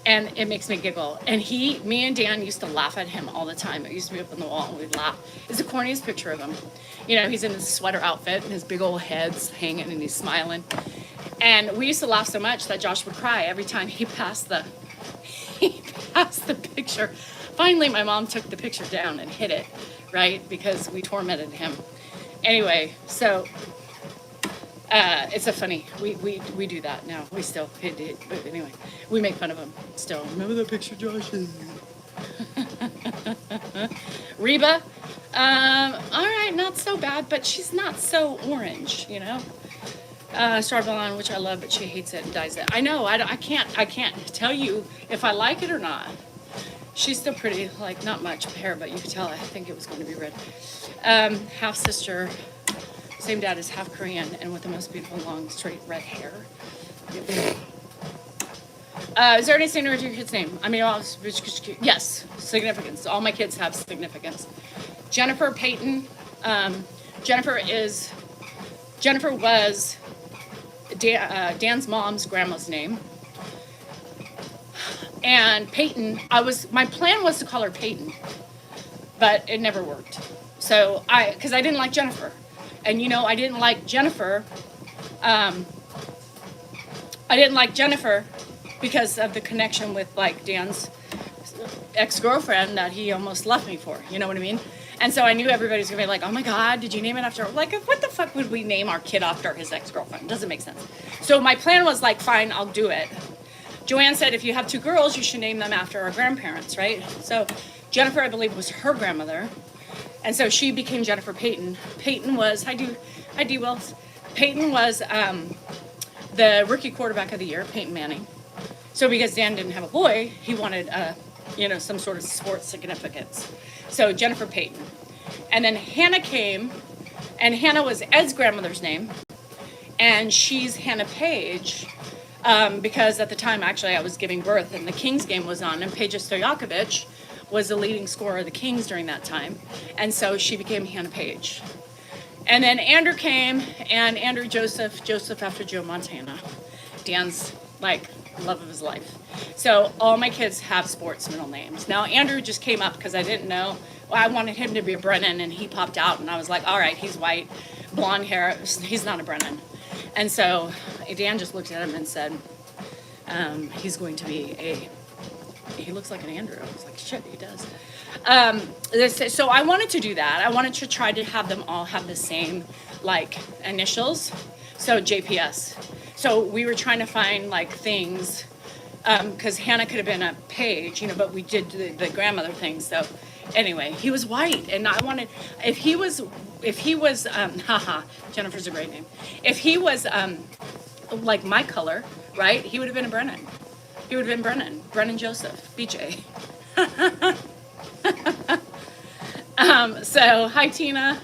and it makes me giggle. And me and Dan used to laugh at him all the time. It used to be up on the wall, and we'd laugh. It's the corniest picture of him. You know, he's in his sweater outfit, and his big old head's hanging, and he's smiling. And we used to laugh so much that Josh would cry every time he passed the picture. Finally, my mom took the picture down and hid it, right? Because we tormented him. Anyway, so it's a funny, we do that now. We still, but anyway, we make fun of him still. Remember that picture, Josh? Reba, all right, not so bad, but she's not so orange, you know? Starbalon, which I love, but she hates it and dyes it. I know, I can't tell you if I like it or not. She's still pretty, like not much hair, but you could tell I think it was going to be red. Half sister, same dad as half Korean, and with the most beautiful long straight red hair. Is there any significance to your kid's name? I mean, yes, significance. All my kids have significance. Jennifer Peyton. Jennifer was Dan's mom's grandma's name. And Peyton, my plan was to call her Peyton, but it never worked. So because I didn't like Jennifer. And you know, I didn't like Jennifer because of the connection with like Dan's ex-girlfriend that he almost left me for, you know what I mean? And so I knew everybody's gonna be like, oh my God, did you name it after, like, what the fuck would we name our kid after his ex-girlfriend? Doesn't make sense. So my plan was like, fine, I'll do it. Joanne said, if you have two girls, you should name them after our grandparents, right? So Jennifer, I believe, was her grandmother. And so she became Jennifer Peyton. Peyton was, hi Wells. Peyton was the rookie quarterback of the year, Peyton Manning. So because Dan didn't have a boy, he wanted, some sort of sports significance. So Jennifer Peyton. And then Hannah came, and Hannah was Ed's grandmother's name. And she's Hannah Page. Because at the time, actually, I was giving birth and the Kings game was on, and Peja Stojakovic was the leading scorer of the Kings during that time. And so she became Hannah Page. And then Andrew came, and Andrew Joseph after Joe Montana. Dan's, like, love of his life. So all my kids have sports middle names. Now, Andrew just came up because I didn't know. Well, I wanted him to be a Brennan, and he popped out, and I was like, all right, he's white, blonde hair. He's not a Brennan. And so Dan just looked at him and said, he's going to be he looks like an Andrew. I was like, shit, he does. So I wanted to do that. I wanted to try to have them all have the same, like, initials. So JPS. So we were trying to find, like, things, because Hannah could have been a Page, but we did the grandmother thing. So anyway, he was white, and I wanted, if he was, Jennifer's a great name. If he was, like my color, right, he would have been a Brennan. He would have been Brennan Joseph, BJ. So, hi Tina.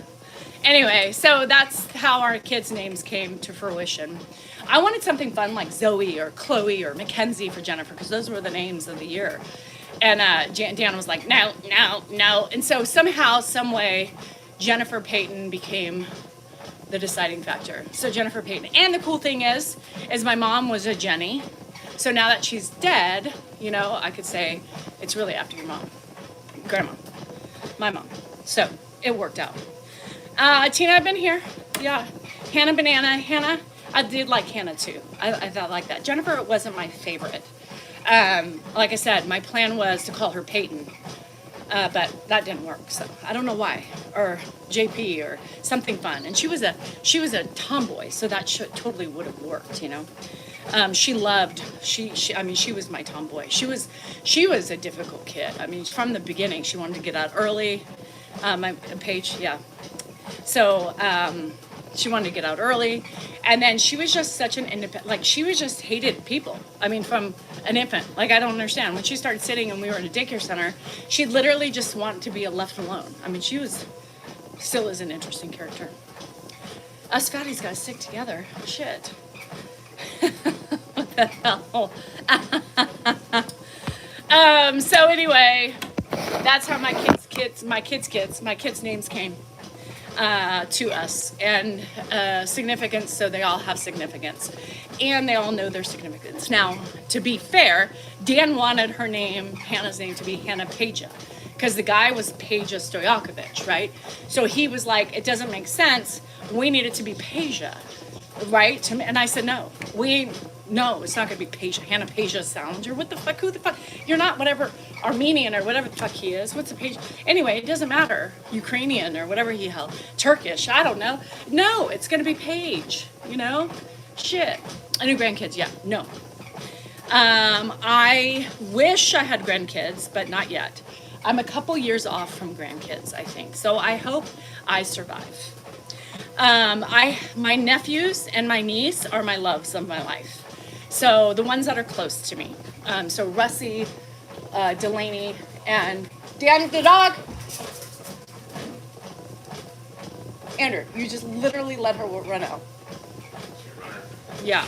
Anyway, so that's how our kids' names came to fruition. I wanted something fun like Zoe or Chloe or Mackenzie for Jennifer, because those were the names of the year. And Dan was like, no. And so somehow, some way, Jennifer Peyton became the deciding factor. So Jennifer Peyton. And the cool thing is my mom was a Jenny. So now that she's dead, I could say it's really after your mom. Grandma. My mom. So it worked out. Tina, I've been here. Yeah. Hannah Banana. Hannah, I did like Hannah too. I thought like that. Jennifer wasn't my favorite. Like I said, my plan was to call her Peyton, but that didn't work. So I don't know why, or JP or something fun. And she was a tomboy, so that totally would have worked, you know. She loved I mean, she was my tomboy. She was a difficult kid. I mean, from the beginning, she wanted to get out early. My Paige, yeah. So she wanted to get out early, and then she was just such an independent. Like she was just hated people. I mean, from an infant. Like I don't understand. When she started sitting and we were in a daycare center, she literally just wanted to be left alone. I mean, still is an interesting character. Us fatties gotta stick together. Shit. What the hell? So anyway, that's how my kids' names came to us, and significance. So they all have significance, and they all know their significance. Now, to be fair, Dan wanted Hannah's name, to be Hannah Peja, because the guy was Peja Stojakovic, right? So he was like, it doesn't make sense. We need it to be Peja, right? And I said, no, it's not going to be Peja, Hannah Peja Salinger. What the fuck? Who the fuck? You're not whatever Armenian or whatever the fuck he is. What's a Peja? Anyway, it doesn't matter. Ukrainian or whatever he held. Turkish, I don't know. No, it's going to be Paige, you know? Shit. Any grandkids? Yeah, no. I wish I had grandkids, but not yet. I'm a couple years off from grandkids, I think. So I hope I survive. My nephews and my niece are my loves of my life. So the ones that are close to me. So Russie, Delaney, and Dan the dog. Andrew, you just literally let her run out. Yeah.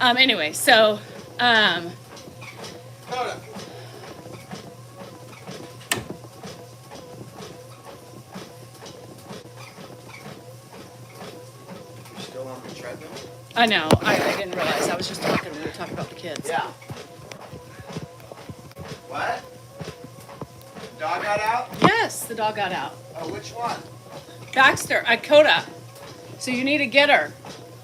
Anyway, so Still on the treadmill? I know. I didn't realize. I was just talking. We were talking about the kids. Yeah. What? Dog got out? Yes, the dog got out. Oh, which one? Baxter, Coda. So you need to get her.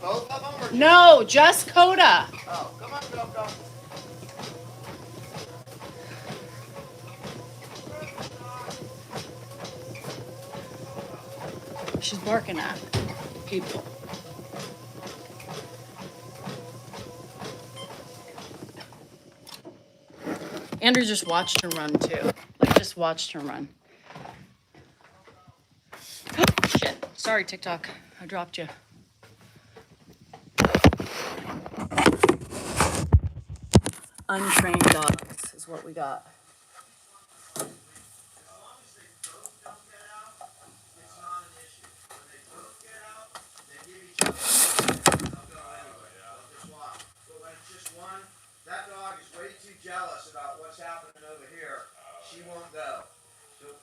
Both of them? Or No, just Coda. Oh, come on, go. She's barking at people. Andrew just watched her run too. Like just watched her run. Shit. Sorry, TikTok. I dropped you. Untrained dogs is what we got. That dog is way too jealous about what's happening over here. She won't go.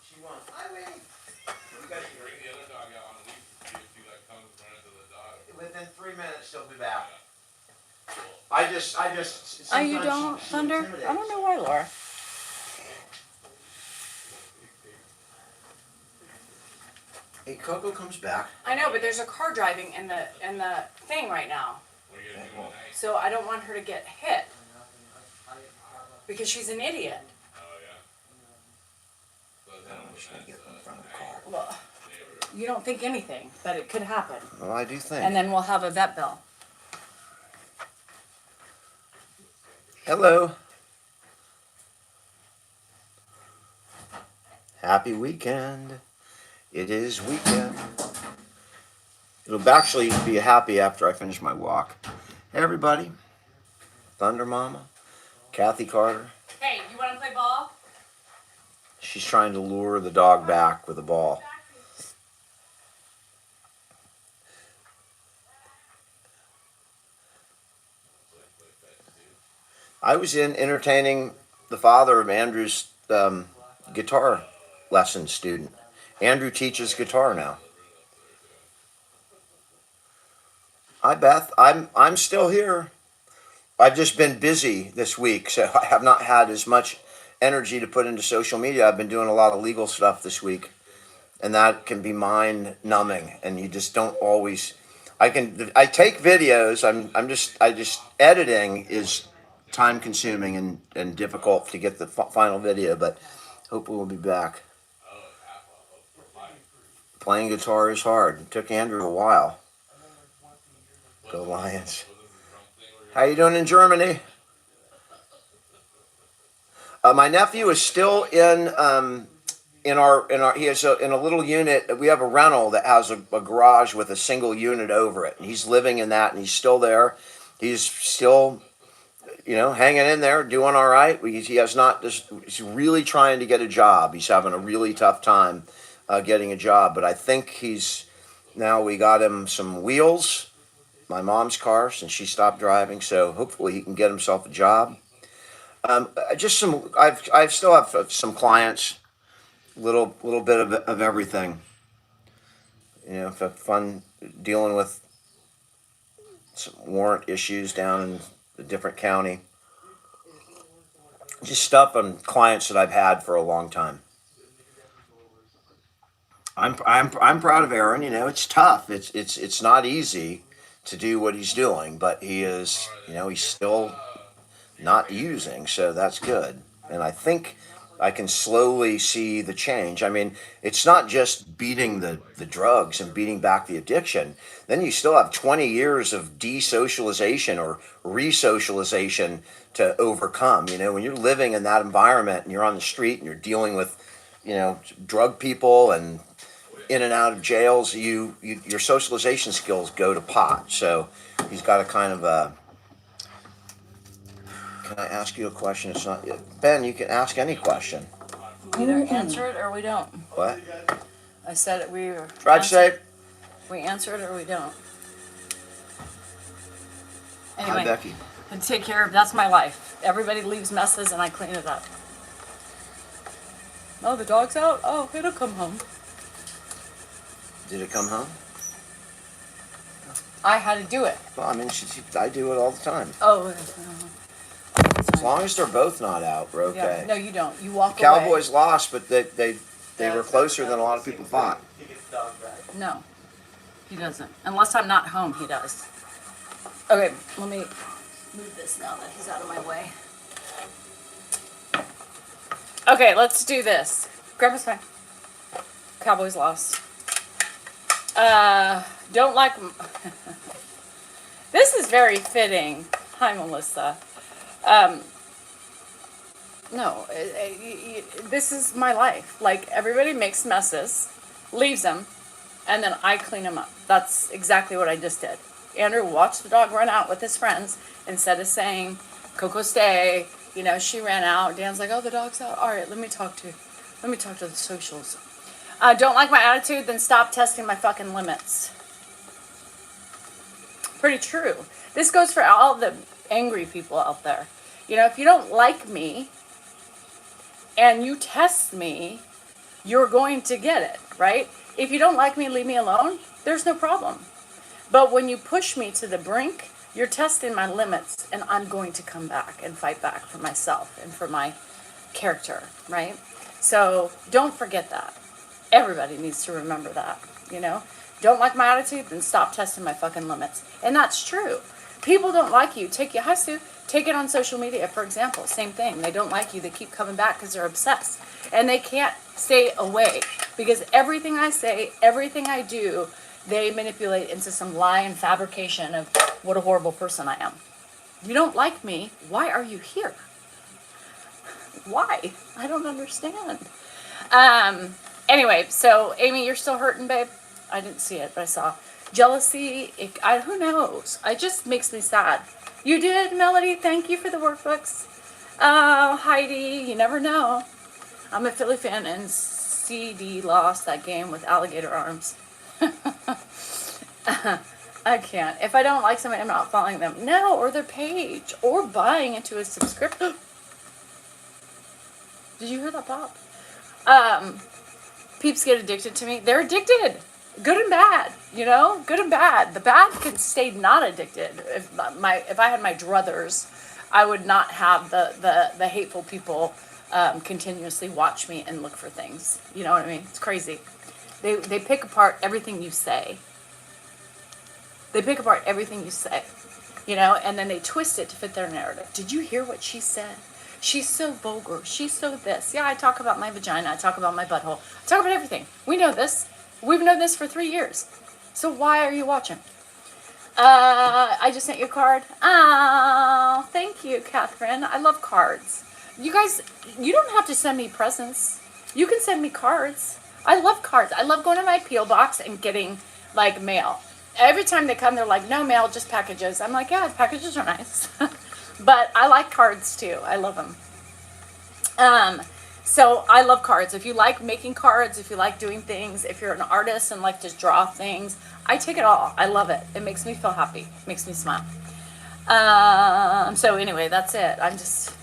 She won't. Hi, Winnie. You guys Bring the other dog out on the leash to see if she like comes running to the dog. within 3 minutes she'll be back. Cool. I just. Oh, you don't, Thunder? I don't know why, Laura. Hey, Coco comes back. I know, but there's a car driving in the thing right now. What are you gonna do tonight? So I don't want her to get hit. Because she's an idiot. Oh yeah. So then I'm She's gonna get in front of the car. Well, you don't think anything, but it could happen. Well, I do think. And then we'll have a vet bill. Hello. Happy weekend. It is weekend. It'll actually be happy after I finish my walk. Hey, everybody. Thunder Mama. Kathy Carter. Hey, you want to play ball? She's trying to lure the dog back with a ball. I was in entertaining the father of Andrew's guitar lesson student. Andrew teaches guitar now. Hi, Beth. I'm still here. I've just been busy this week, so I have not had as much energy to put into social media. I've been doing a lot of legal stuff this week, and that can be mind numbing, and you just don't always. I take videos. I just editing is time consuming and difficult to get the final video, but hopefully we'll be back. Playing guitar is hard. It took Andrew a while. Go Lions. How you doing in Germany? My nephew is still in our he has in a little unit. We have a rental that has a garage with a single unit over it, and he's living in that, and he's still there. He's still, hanging in there, doing all right. He has not just. He's really trying to get a job. He's having a really tough time getting a job, but I think now we got him some wheels, my mom's car, since she stopped driving. So hopefully he can get himself a job. Just some. I still have some clients. Little bit of everything. Fun dealing with some warrant issues down in a different county. Just stuff on clients that I've had for a long time. I'm proud of Aaron. It's tough. It's not easy to do what he's doing, but he is. He's still not using, so that's good. And I think I can slowly see the change. I mean, it's not just beating the drugs and beating back the addiction. Then you still have 20 years of desocialization or resocialization to overcome. When you're living in that environment and you're on the street and you're dealing with, drug people and in and out of jails, your socialization skills go to pot. So he's got a kind of Can I ask you a question? It's not Ben. You can ask any question. We either answer it or we don't. What? I said it. Drive safe. We answer it or we don't. Hi, Anyway, Becky. I take care of. That's my life. Everybody leaves messes and I clean it up. Oh, the dog's out. Oh, it'll come home. Did it come home? I had to do it. Well, I mean, I do it all the time. Oh. As long as they're both not out, we're okay. Yeah. No, you don't. You walk The Cowboys away. lost, but they were closer than a lot of people thought. No, he doesn't. Unless I'm not home, he does. Okay, let me move this now that he's out of my way. Okay, let's do this. Grandpa's fine. Cowboys lost. Don't like... This is very fitting. Hi, Melissa. No, this is my life. Like, everybody makes messes, leaves them, and then I clean them up. That's exactly what I just did. Andrew watched the dog run out with his friends. Instead of saying, Coco, stay, she ran out. Dan's like, oh, the dog's out. All right, let me talk to the socials. Don't like my attitude? Then stop testing my fucking limits. Pretty true. This goes for all the angry people out there. If you don't like me and you test me, you're going to get it, right? If you don't like me, leave me alone, there's no problem. But when you push me to the brink, you're testing my limits, and I'm going to come back and fight back for myself and for my character, right? So don't forget that. Everybody needs to remember that, Don't like my attitude, then stop testing my fucking limits. And that's true. People don't like you. Take it on social media, for example. Same thing. They don't like you. They keep coming back because they're obsessed. And they can't stay away. Because everything I say, everything I do, they manipulate into some lie and fabrication of what a horrible person I am. You don't like me. Why are you here? Why? I don't understand. Anyway, so Amy, you're still hurting, babe? I didn't see it, but I saw. Jealousy, who knows? It just makes me sad. You did, Melody. Thank you for the workbooks. Oh, Heidi, you never know. I'm a Philly fan, and CD lost that game with alligator arms. I can't. If I don't like somebody, I'm not following them. No, or their page, or buying into a subscription. Did you hear that pop? Peeps get addicted to me. They're addicted. Good and bad, good and bad. The bad can stay not addicted. If I had my druthers, I would not have the hateful people continuously watch me and look for things. You know what I mean? It's crazy. They pick apart everything you say. They pick apart everything you say, you know, and then they twist it to fit their narrative. Did you hear what she said? She's so vulgar. She's so this. Yeah, I talk about my vagina. I talk about my butthole. I talk about everything. We know this. We've known this for 3 years. So why are you watching? I just sent you a card. Oh, thank you, Catherine. I love cards. You guys, you don't have to send me presents. You can send me cards. I love cards. I love going to my P.O. box and getting, like, mail. Every time they come, they're like, no mail, just packages. I'm like, yeah, packages are nice. But I like cards, too. I love them. So I love cards. If you like making cards, if you like doing things, if you're an artist and like to draw things, I take it all. I love it. It makes me feel happy. It makes me smile. So anyway, that's it. I'm just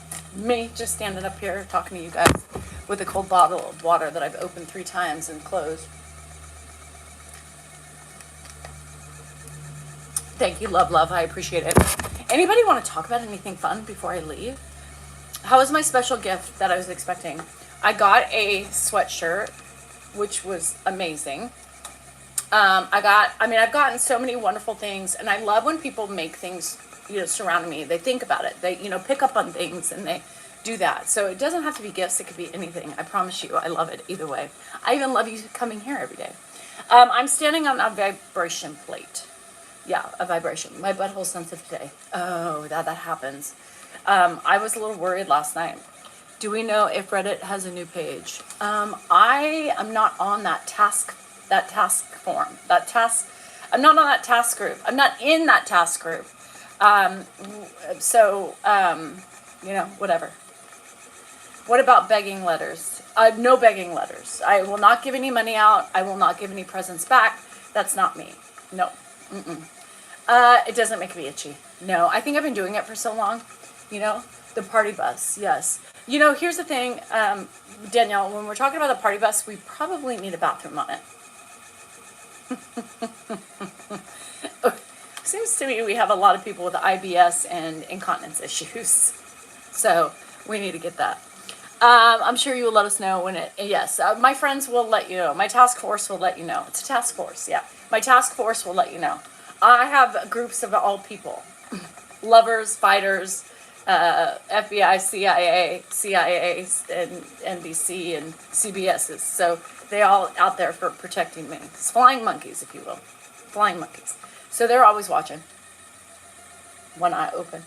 standing up here talking to you guys with a cold bottle of water that I've opened 3 times and closed. Thank you, love. I appreciate it. Anybody want to talk about anything fun before I leave? How was my special gift that I was expecting? I got a sweatshirt, which was amazing. I've gotten so many wonderful things, and I love when people make things, you know, surround me. They think about it. They, you know, pick up on things, and they do that. So it doesn't have to be gifts. It could be anything. I promise you. I love it either way. I even love you coming here every day. I'm standing on a vibration plate. Yeah, a vibration. My butthole's sensitive today. Oh, that happens. I was a little worried last night. Do we know if Reddit has a new page? I am not on that task form. I'm not on that task group. I'm not in that task group. You know, whatever. What about begging letters? No begging letters. I will not give any money out. I will not give any presents back. That's not me. No. It doesn't make me itchy. No, I think I've been doing it for so long. You know, the party bus. Yes. You know, here's the thing, Danielle, when we're talking about the party bus, we probably need a bathroom on it. Seems to me we have a lot of people with IBS and incontinence issues. So we need to get that. I'm sure you will let us know when yes, my friends will let you know. My task force will let you know. It's a task force, yeah. My task force will let you know. I have groups of all people. Lovers, fighters, FBI, CIA, and NBC, and CBS's. So they all out there for protecting me. It's flying monkeys, if you will. Flying monkeys. So they're always watching. One eye open.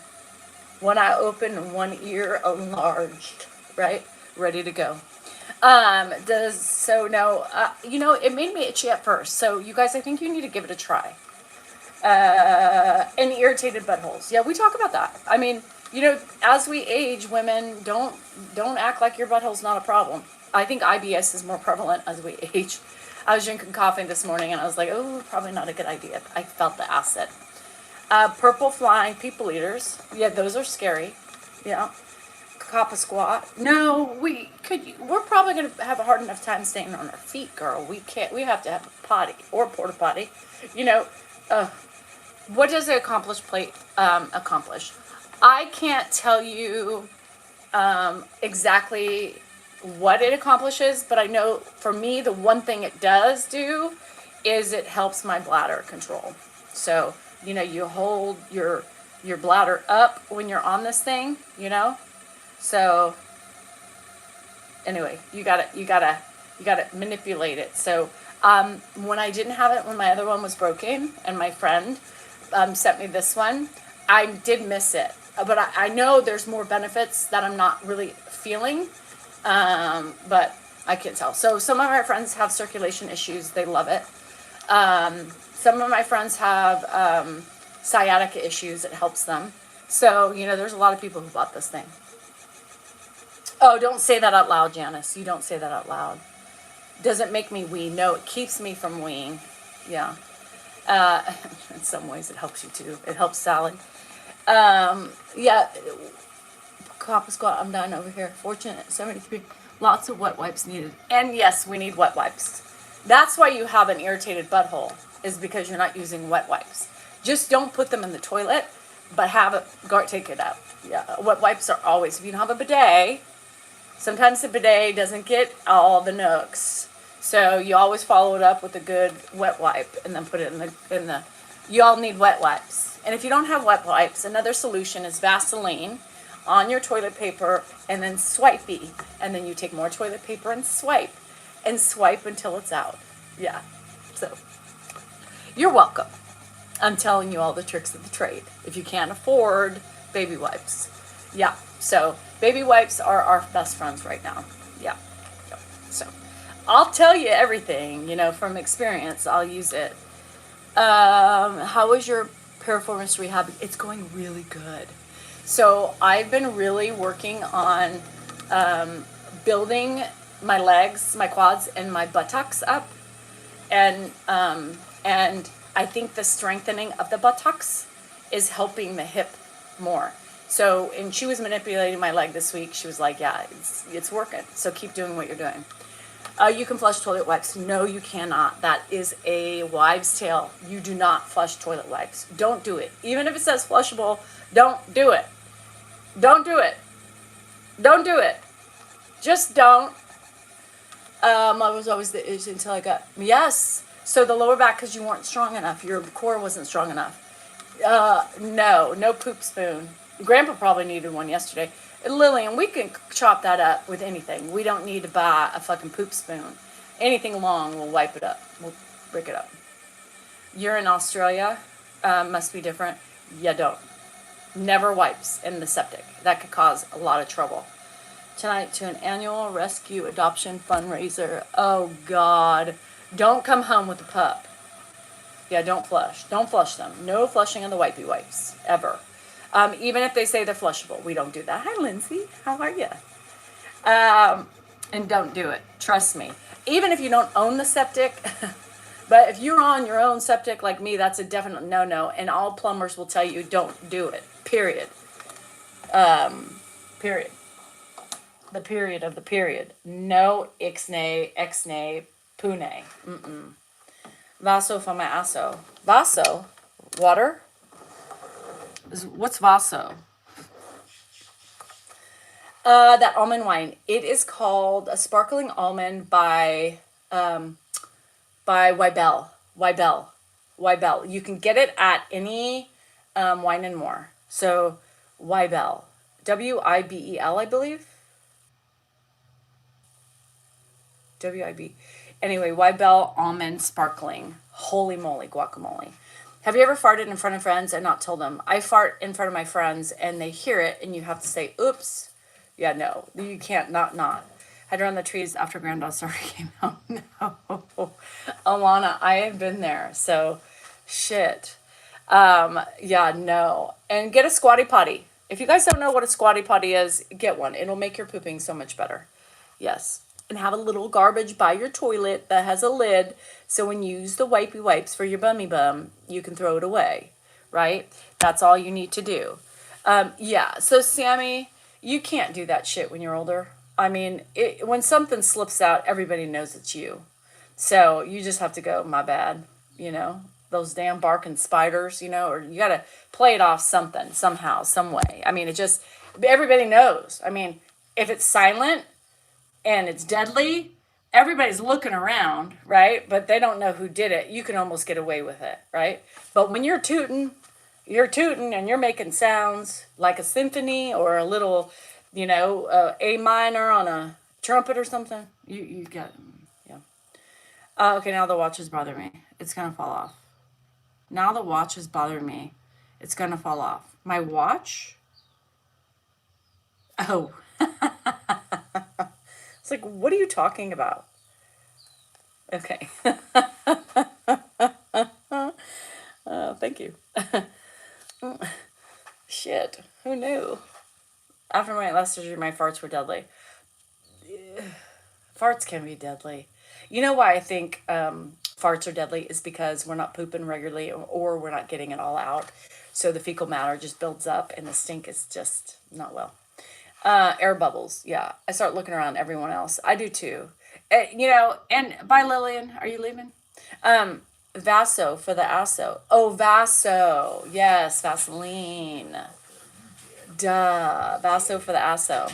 One eye open and one ear enlarged. Right? Ready to go. You know, it made me itchy at first. So you guys, I think you need to give it a try. And irritated buttholes. Yeah, we talk about that. I mean, you know, as we age, women, don't act like your butthole's not a problem. I think IBS is more prevalent as we age. I was drinking coffee this morning and I was like, oh, probably not a good idea. I felt the acid. Purple flying people eaters. Yeah, those are scary. Yeah. Kappa squat. No, we're probably going to have a hard enough time staying on our feet, girl. We have to have a potty or porta potty. You know, what does the accomplished plate accomplish? I can't tell you exactly what it accomplishes, but I know for me the one thing it does do is it helps my bladder control. So, you know, you hold your bladder up when you're on this thing, you know? So anyway, you gotta manipulate it. So when I didn't have it, when my other one was broken, and my friend sent me this one, I did miss it. But I know there's more benefits that I'm not really feeling, but I can't tell. So some of my friends have circulation issues. They love it. Some of my friends have sciatica issues. It helps them. So, you know, there's a lot of people who bought this thing. Oh, don't say that out loud, Janice. You don't say that out loud. Doesn't make me wee. No, it keeps me from weeing. Yeah. In some ways, it helps you too. It helps Sally. Yeah. Kappa squat. I'm done over here. Fortunate 73. Lots of wet wipes needed. And yes, we need wet wipes. That's why you have an irritated butthole, is because you're not using wet wipes. Just don't put them in the toilet, but take it out. Yeah. Wet wipes are always, if you don't have a bidet, Sometimes the bidet doesn't get all the nooks. So you always follow it up with a good wet wipe and then put it in the you all need wet wipes. And if you don't have wet wipes, another solution is Vaseline on your toilet paper and then swipey. And then you take more toilet paper and swipe until it's out. Yeah. So you're welcome. I'm telling you all the tricks of the trade. If you can't afford baby wipes. Yeah. So baby wipes are our best friends right now. Yeah. Yep. So I'll tell you everything, from experience. I'll use it. How is your piriformis rehab? It's going really good. So I've been really working on building my legs, my quads, and my buttocks up, and I think the strengthening of the buttocks is helping the hip more. So, and she was manipulating my leg this week. She was like, "Yeah, it's working. So keep doing what you're doing." You can flush toilet wipes. No, you cannot. That is a wives' tale. You do not flush toilet wipes. Don't do it. Even if it says flushable, don't do it. Don't do it. Don't do it. Just don't. I was always the issue until I got, yes. So the lower back, because you weren't strong enough. Your core wasn't strong enough. No poop spoon. Grandpa probably needed one yesterday. Lillian, we can chop that up with anything. We don't need to buy a fucking poop spoon. Anything long, we'll wipe it up. We'll break it up. You're in Australia. Must be different. You don't. Never wipes in the septic. That could cause a lot of trouble. Tonight to an annual rescue adoption fundraiser. Oh, God. Don't come home with a pup. Yeah, don't flush. Don't flush them. No flushing on the wipey wipes. Ever. Even if they say they're flushable. We don't do that. Hi, Lindsay. How are you? And don't do it. Trust me. Even if you don't own the septic, but if you're on your own septic like me, that's a definite no-no. And all plumbers will tell you don't do it. Period. Period. The period of the period. No ixnay, exnay, pune. Vaso famaso. Vaso? Water? What's Vaso? That almond wine. It is called a sparkling almond by Wybell. Wybell. You can get it at any Wine and More. So Wybell. Wibel, I believe. WIB. Anyway, Wybell almond sparkling. Holy moly, guacamole. Have you ever farted in front of friends and not told them? I fart in front of my friends and they hear it and you have to say, oops. Yeah, no, you can't not. Had to run the trees after Granddaughter Story came out. No. Alana, I have been there. So, shit. Yeah, no. And get a squatty potty. If you guys don't know what a squatty potty is, get one. It'll make your pooping so much better. Yes. And have a little garbage by your toilet that has a lid. So when you use the wipey wipes for your bummy bum, you can throw it away. Right? That's all you need to do. Yeah. So Sammy, you can't do that shit when you're older. I mean, when something slips out, everybody knows it's you. So you just have to go, my bad. Those damn barking spiders, or you got to play it off something, somehow, some way. I mean, everybody knows. I mean, if it's silent and it's deadly, everybody's looking around, right? But they don't know who did it. You can almost get away with it, right? But when you're tooting and you're making sounds like a symphony or a little, A minor on a trumpet or something, you got, yeah. Okay, now the watch is bothering me. It's going to fall off. Now the watch is bothering me. It's going to fall off. My watch? Oh. It's like, what are you talking about? Okay. Thank you. Shit. Who knew? After my last surgery, my farts were deadly. Farts can be deadly. You know why I think farts are deadly is because we're not pooping regularly or we're not getting it all out. So the fecal matter just builds up and the stink is just not well. Air bubbles. Yeah. I start looking around everyone else. I do too. And bye Lillian. Are you leaving? Vaso for the asso. Oh, Vaso. Yes. Vaseline. Duh. Vaso for the asso.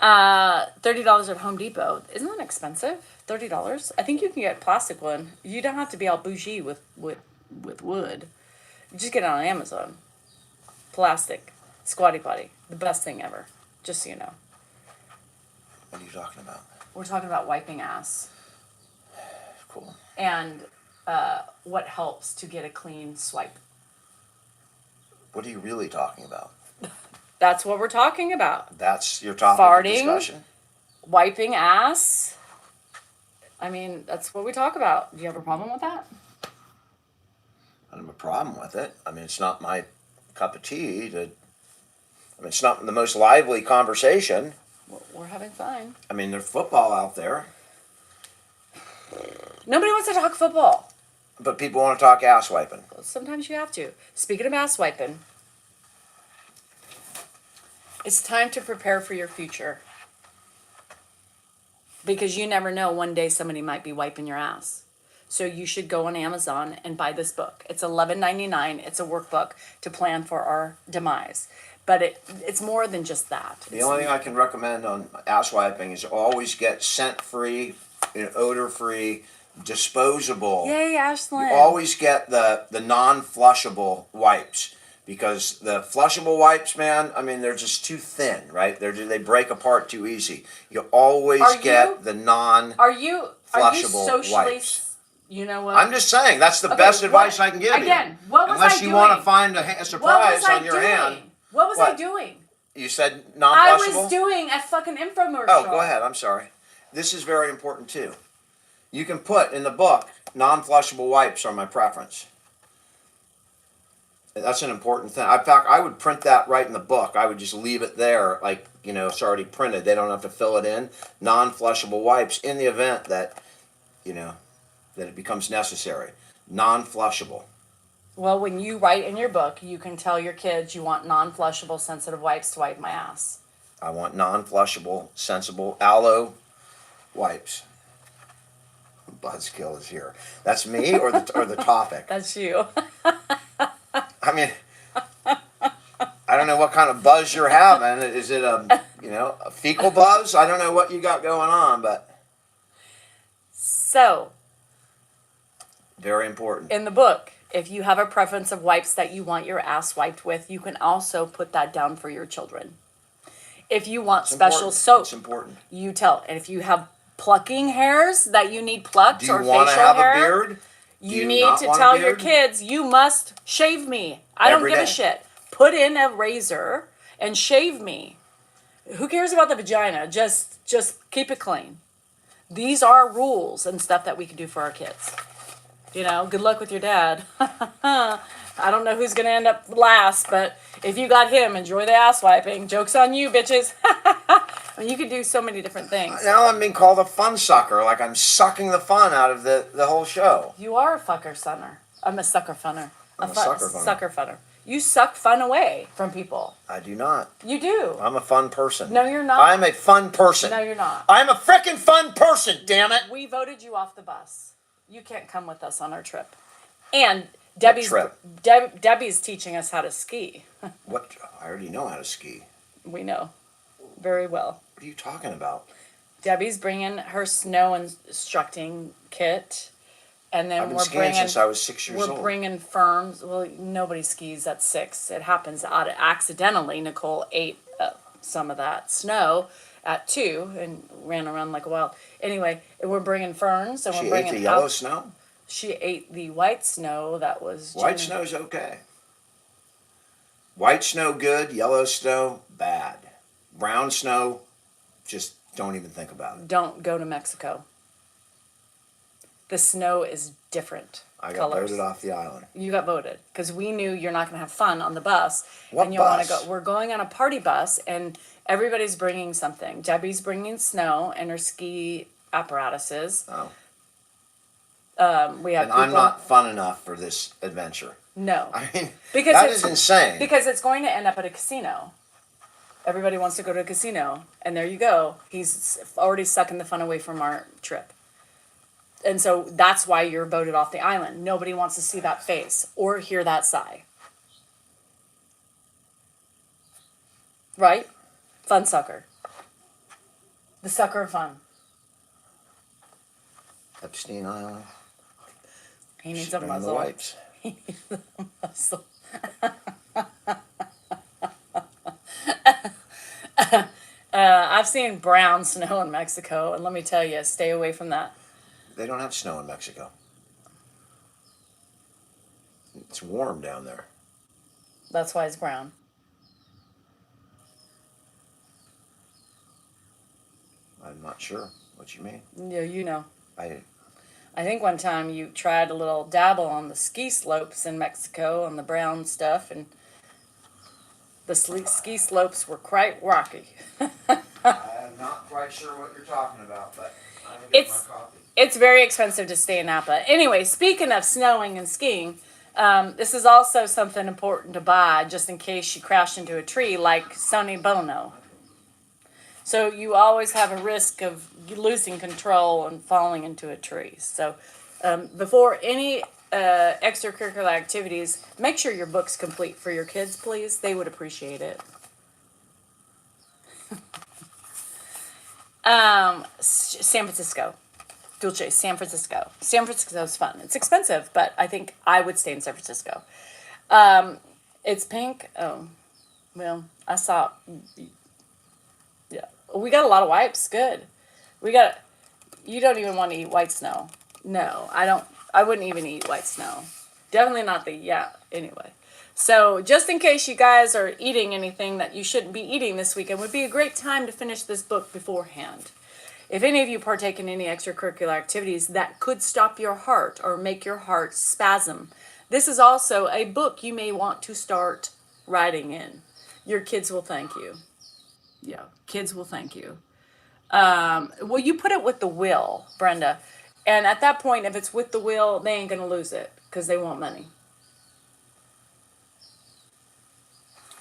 $30 at Home Depot. Isn't that expensive? $30? I think you can get a plastic one. You don't have to be all bougie with wood. You just get it on Amazon. Plastic. Squatty potty. The best thing ever. Just so you know. What are you talking about? We're talking about wiping ass. Cool. And what helps to get a clean swipe. What are you really talking about? That's what we're talking about. That's your topic Farting. of discussion? Wiping ass. I mean, that's what we talk about. Do you have a problem with that? I don't have a problem with it. I mean, it's not my cup of tea. It's not the most lively conversation. We're having fun. I mean, there's football out there. Nobody wants to talk football. But people want to talk ass wiping. Well, sometimes you have to. Speaking of ass wiping, it's time to prepare for your future. Because you never know, one day somebody might be wiping your ass. So you should go on Amazon and buy this book. It's $11.99. It's a workbook to plan for our demise. But it's more than just that. The only thing I can recommend on ass wiping is always get scent-free, odor-free, disposable. Yay, Ashlyn. You always get the non-flushable wipes. Because the flushable wipes, man, I mean, they're just too thin, right? They break apart too easy. You always get the Are you flushable socially wipes. You know what? I'm just saying, that's the best advice I can give you. Again, what was Unless I you doing? want to find a surprise on your hand. What was I What? doing? You said I non-flushable? was doing a fucking infomercial. Oh, go ahead. I'm sorry. This is very important too. You can put in the book, non-flushable wipes are my preference. That's an important thing. In fact, I would print that right in the book. I would just leave it there, like, it's already printed. They don't have to fill it in. Non-flushable wipes in the event that, that it becomes necessary. Non-flushable. Well, when you write in your book, you can tell your kids you want non-flushable sensitive wipes to wipe my ass. I want non-flushable, sensible aloe wipes. Buzzkill is here. That's me or the topic? That's you. I mean, I don't know what kind of buzz you're having. Is it a fecal buzz? I don't know what you got going on, but. So. Very important. In the book, if you have a preference of wipes that you want your ass wiped with, you can also put that down for your children. If you want special soap, it's important. You tell. And if you have plucking hairs that you need plucked or facial hair. Do you want to have a beard? You need to tell your kids, you must shave me. I don't give a shit. Put in a razor and shave me. Who cares about the vagina? Just keep it clean. These are rules and stuff that we can do for our kids. Good luck with your dad. I don't know who's going to end up last, but if you got him, enjoy the ass wiping. Joke's on you, bitches. I mean, you could do so many different things. Now I'm being called a fun sucker, like I'm sucking the fun out of the whole show. You are a fucker funner. I'm a sucker funner. I'm a sucker funner. Sucker funner. You suck fun away from people. I do not. You do. I'm a fun person. No, you're not. I'm a fun person. No, you're not. I'm a frickin' fun person, damn it. We voted you off the bus. You can't come with us on our trip. And Debbie's teaching us how to ski. What? I already know how to ski. We know very well. What are you talking about? Debbie's bringing her snow instructing kit. And then I've been skiing since I was 6 years old. We're bringing firms. Well, nobody skis at 6. It happens accidentally. Nicole ate some of that snow at 2 and ran around like a wild. Anyway, we're bringing ferns and She we're bringing ate the yellow snow? She ate the white snow that was. White snow's okay. White snow good, yellow snow bad. Brown snow, just don't even think about it. Don't go to Mexico. The snow is different. I got voted off the island. You got voted because we knew you're not going to have fun on the bus. What and you bus? Want to go. We're going on a party bus, and everybody's bringing something. Debbie's bringing snow and her ski apparatuses. Oh. We have. And I'm not fun enough for this adventure. No. I mean, because that is insane. Because it's going to end up at a casino. Everybody wants to go to a casino, and there you go. He's already sucking the fun away from our trip. And so that's why you're voted off the island. Nobody wants to see that face or hear that sigh. Right? Fun sucker. The sucker of fun. Epstein Island. He needs Should a bring the muzzle. wipes. He needs a muzzle. I've seen brown snow in Mexico, and let me tell you, stay away from that. They don't have snow in Mexico. It's warm down there. That's why it's brown. I'm not sure what you mean. Yeah, you know. I I think one time you tried a little dabble on the ski slopes in Mexico on the brown stuff, and the ski slopes were quite rocky. I'm not quite sure what you're talking about, but I'm gonna get my coffee. It's very expensive to stay in Napa. Anyway, speaking of snowing and skiing, this is also something important to buy just in case you crash into a tree, like Sonny Bono. So you always have a risk of losing control and falling into a tree. So before any extracurricular activities, make sure your book's complete for your kids, please. They would appreciate it. San Francisco. Dulce, San Francisco. San Francisco's fun. It's expensive, but I think I would stay in San Francisco. It's pink. Oh, well, I saw. Yeah, we got a lot of wipes. Good. We got. You don't even want to eat white snow. No, I don't. I wouldn't even eat white snow. Definitely not the. Yeah. Anyway. So just in case you guys are eating anything that you shouldn't be eating this weekend, would be a great time to finish this book beforehand. If any of you partake in any extracurricular activities that could stop your heart or make your heart spasm, this is also a book you may want to start writing in. Your kids will thank you. Yeah, kids will thank you. Well, you put it with the will, Brenda. And at that point, if it's with the will, they ain't going to lose it because they want money.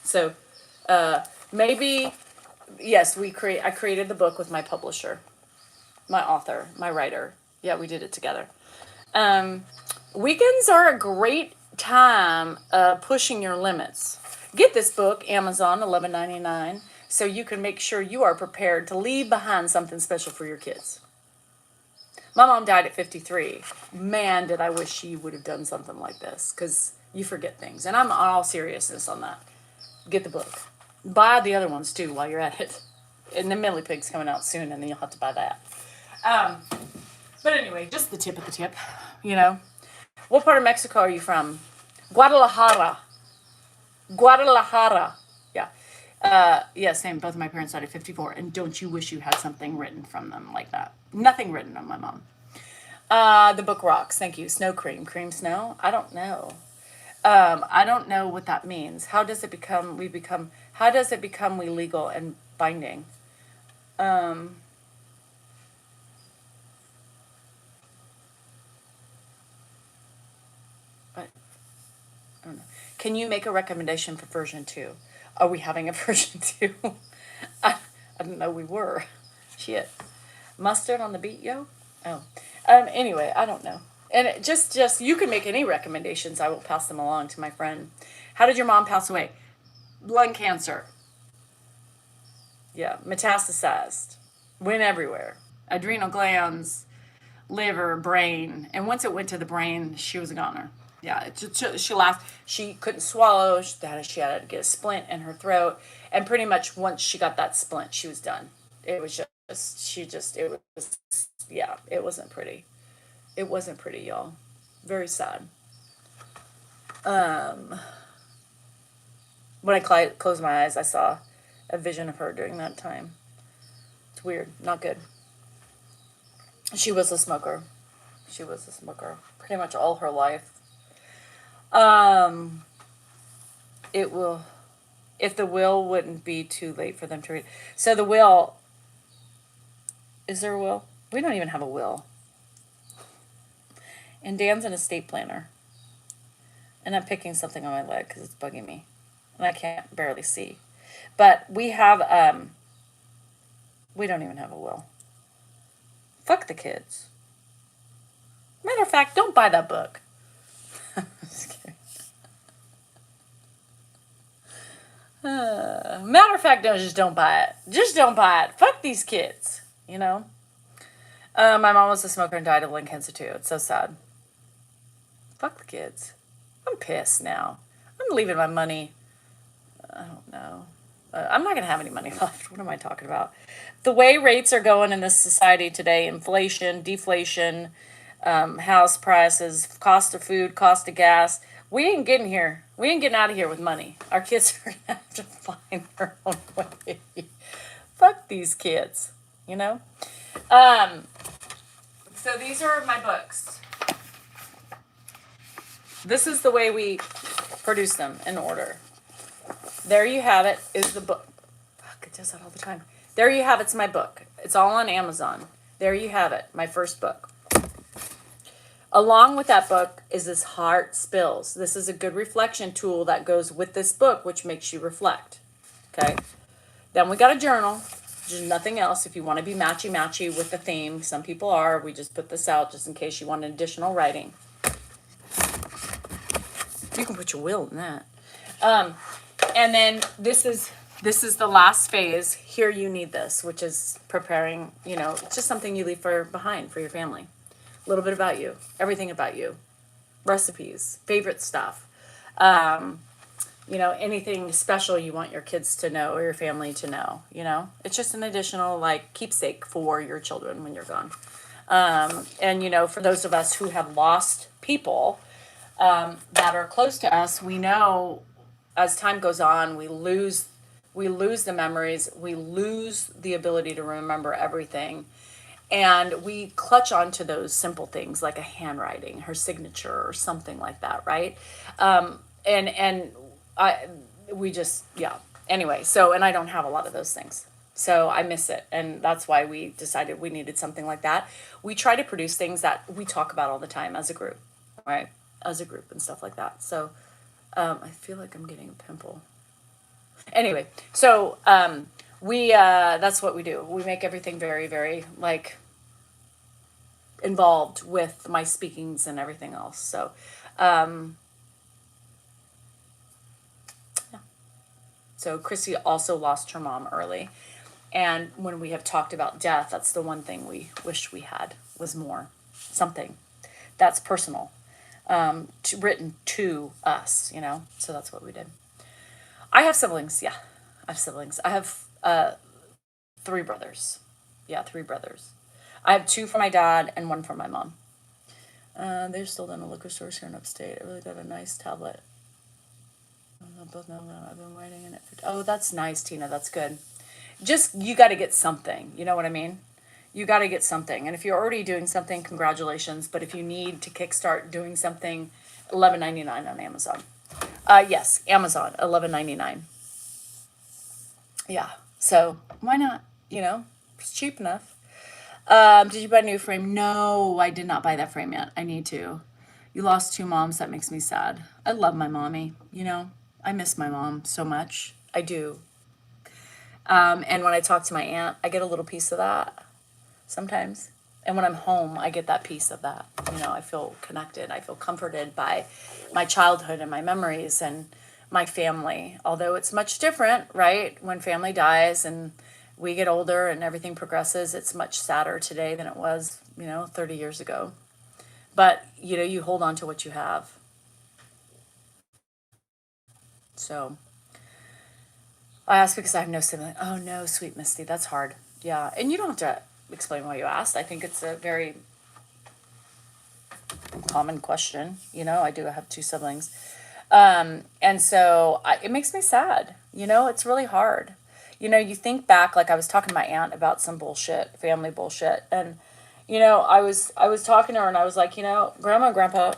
So maybe, yes, I created the book with my publisher. My author, my writer. Yeah, we did it together. Weekends are a great time pushing your limits. Get this book, Amazon, $11.99, so you can make sure you are prepared to leave behind something special for your kids. My mom died at 53. Man, did I wish she would have done something like this, because you forget things. And I'm all seriousness on that. Get the book. Buy the other ones, too, while you're at it. And the Millie Pig's coming out soon, and then you'll have to buy that. But anyway, just the tip of the tip, you know. What part of Mexico are you from? Guadalajara. Yeah. Yeah, same. Both of my parents died at 54. And don't you wish you had something written from them like that? Nothing written on my mom. The book rocks. Thank you. Snow cream. Cream snow? I don't know. I don't know what that means. How does it become legal and binding? I don't know. Can you make a recommendation for version 2? Are we having a version 2? I didn't know we were. Shit. Mustard on the beet, yo? Oh. Anyway, I don't know. And it just you can make any recommendations. I will pass them along to my friend. How did your mom pass away? Lung cancer. Yeah, metastasized. Went everywhere. Adrenal glands, liver, brain. And once it went to the brain, she was a goner. Yeah, she couldn't swallow. She had to get a splint in her throat. And pretty much once she got that splint, she was done. It was it wasn't pretty. It wasn't pretty, y'all. Very sad. When I closed my eyes, I saw a vision of her during that time. It's weird. Not good. She was a smoker. Pretty much all her life. If the will wouldn't be too late for them to read. So the will, is there a will? We don't even have a will. And Dan's an estate planner. And I'm picking something on my leg because it's bugging me. And I can't barely see. But we have, we don't even have a will. Fuck the kids. Matter of fact, don't buy that book. Just kidding. Matter of fact, just don't buy it. Just don't buy it. Fuck these kids. you know? My mom was a smoker and died of lung cancer too. It's so sad. Fuck the kids. I'm pissed now. I'm leaving my money. I don't know. I'm not going to have any money left. What am I talking about? The way rates are going in this society today, inflation, deflation, house prices, cost of food, cost of gas, we ain't getting here. We ain't getting out of here with money. Our kids are going to have to find their own way. Fuck these kids, you know? So these are my books. This is the way we produce them in order. There you have it, is the book. Fuck, it does that all the time. There you have it's my book. It's all on Amazon. There you have it, my first book. Along with that book is this Heart Spills. This is a good reflection tool that goes with this book, which makes you reflect. Okay? Then we got a journal. There's nothing else. If you want to be matchy-matchy with the theme, some people are. We just put this out just in case you want additional writing. You can put your will in that. And then this is the last phase. Here you need this, which is preparing, it's just something you leave behind for your family. A little bit about you, everything about you, recipes, favorite stuff, anything special you want your kids to know or your family to know, It's just an additional, keepsake for your children when you're gone. And, for those of us who have lost people that are close to us, we know as time goes on, we lose the memories, we lose the ability to remember everything. And we clutch onto those simple things like a handwriting, her signature, or something like that, right? Anyway, and I don't have a lot of those things. So I miss it. And that's why we decided we needed something like that. We try to produce things that we talk about all the time as a group, right? As a group and stuff like that. So I feel like I'm getting a pimple. Anyway, so that's what we do. We make everything very, very, involved with my speakings and everything else. So, yeah. So Chrissy also lost her mom early. And when we have talked about death, that's the one thing we wish we had was more. Something that's personal, written to us, So that's what we did. I have siblings, yeah. I have siblings. I have 3 brothers. Yeah, 3 brothers. I have 2 for my dad and 1 for my mom. They're still in a liquor store here in upstate. I really got a nice tablet. I both know that I've been writing in it. Oh, that's nice, Tina. That's good. Just, you got to get something. You know what I mean? You got to get something. And if you're already doing something, congratulations. But if you need to kickstart doing something, $11.99 on Amazon. Yes, Amazon, $11.99. Yeah, so why not? It's cheap enough. Did you buy a new frame? No, I did not buy that frame yet. I need to. You lost 2 moms. That makes me sad. I love my mommy. I miss my mom so much. I do. And when I talk to my aunt, I get a little piece of that sometimes. And when I'm home, I get that piece of that. I feel connected. I feel comforted by my childhood and my memories and my family. Although it's much different, right? When family dies and we get older and everything progresses, it's much sadder today than it was, 30 years ago. But, you hold on to what you have. So I asked because I have no sibling. Oh, no, sweet Misty. That's hard. Yeah. And you don't have to explain why you asked. I think it's a very common question. I do have 2 siblings. And so it makes me sad. It's really hard. You think back, like I was talking to my aunt about some bullshit, family bullshit. And, I was talking to her and I was like, Grandma and Grandpa.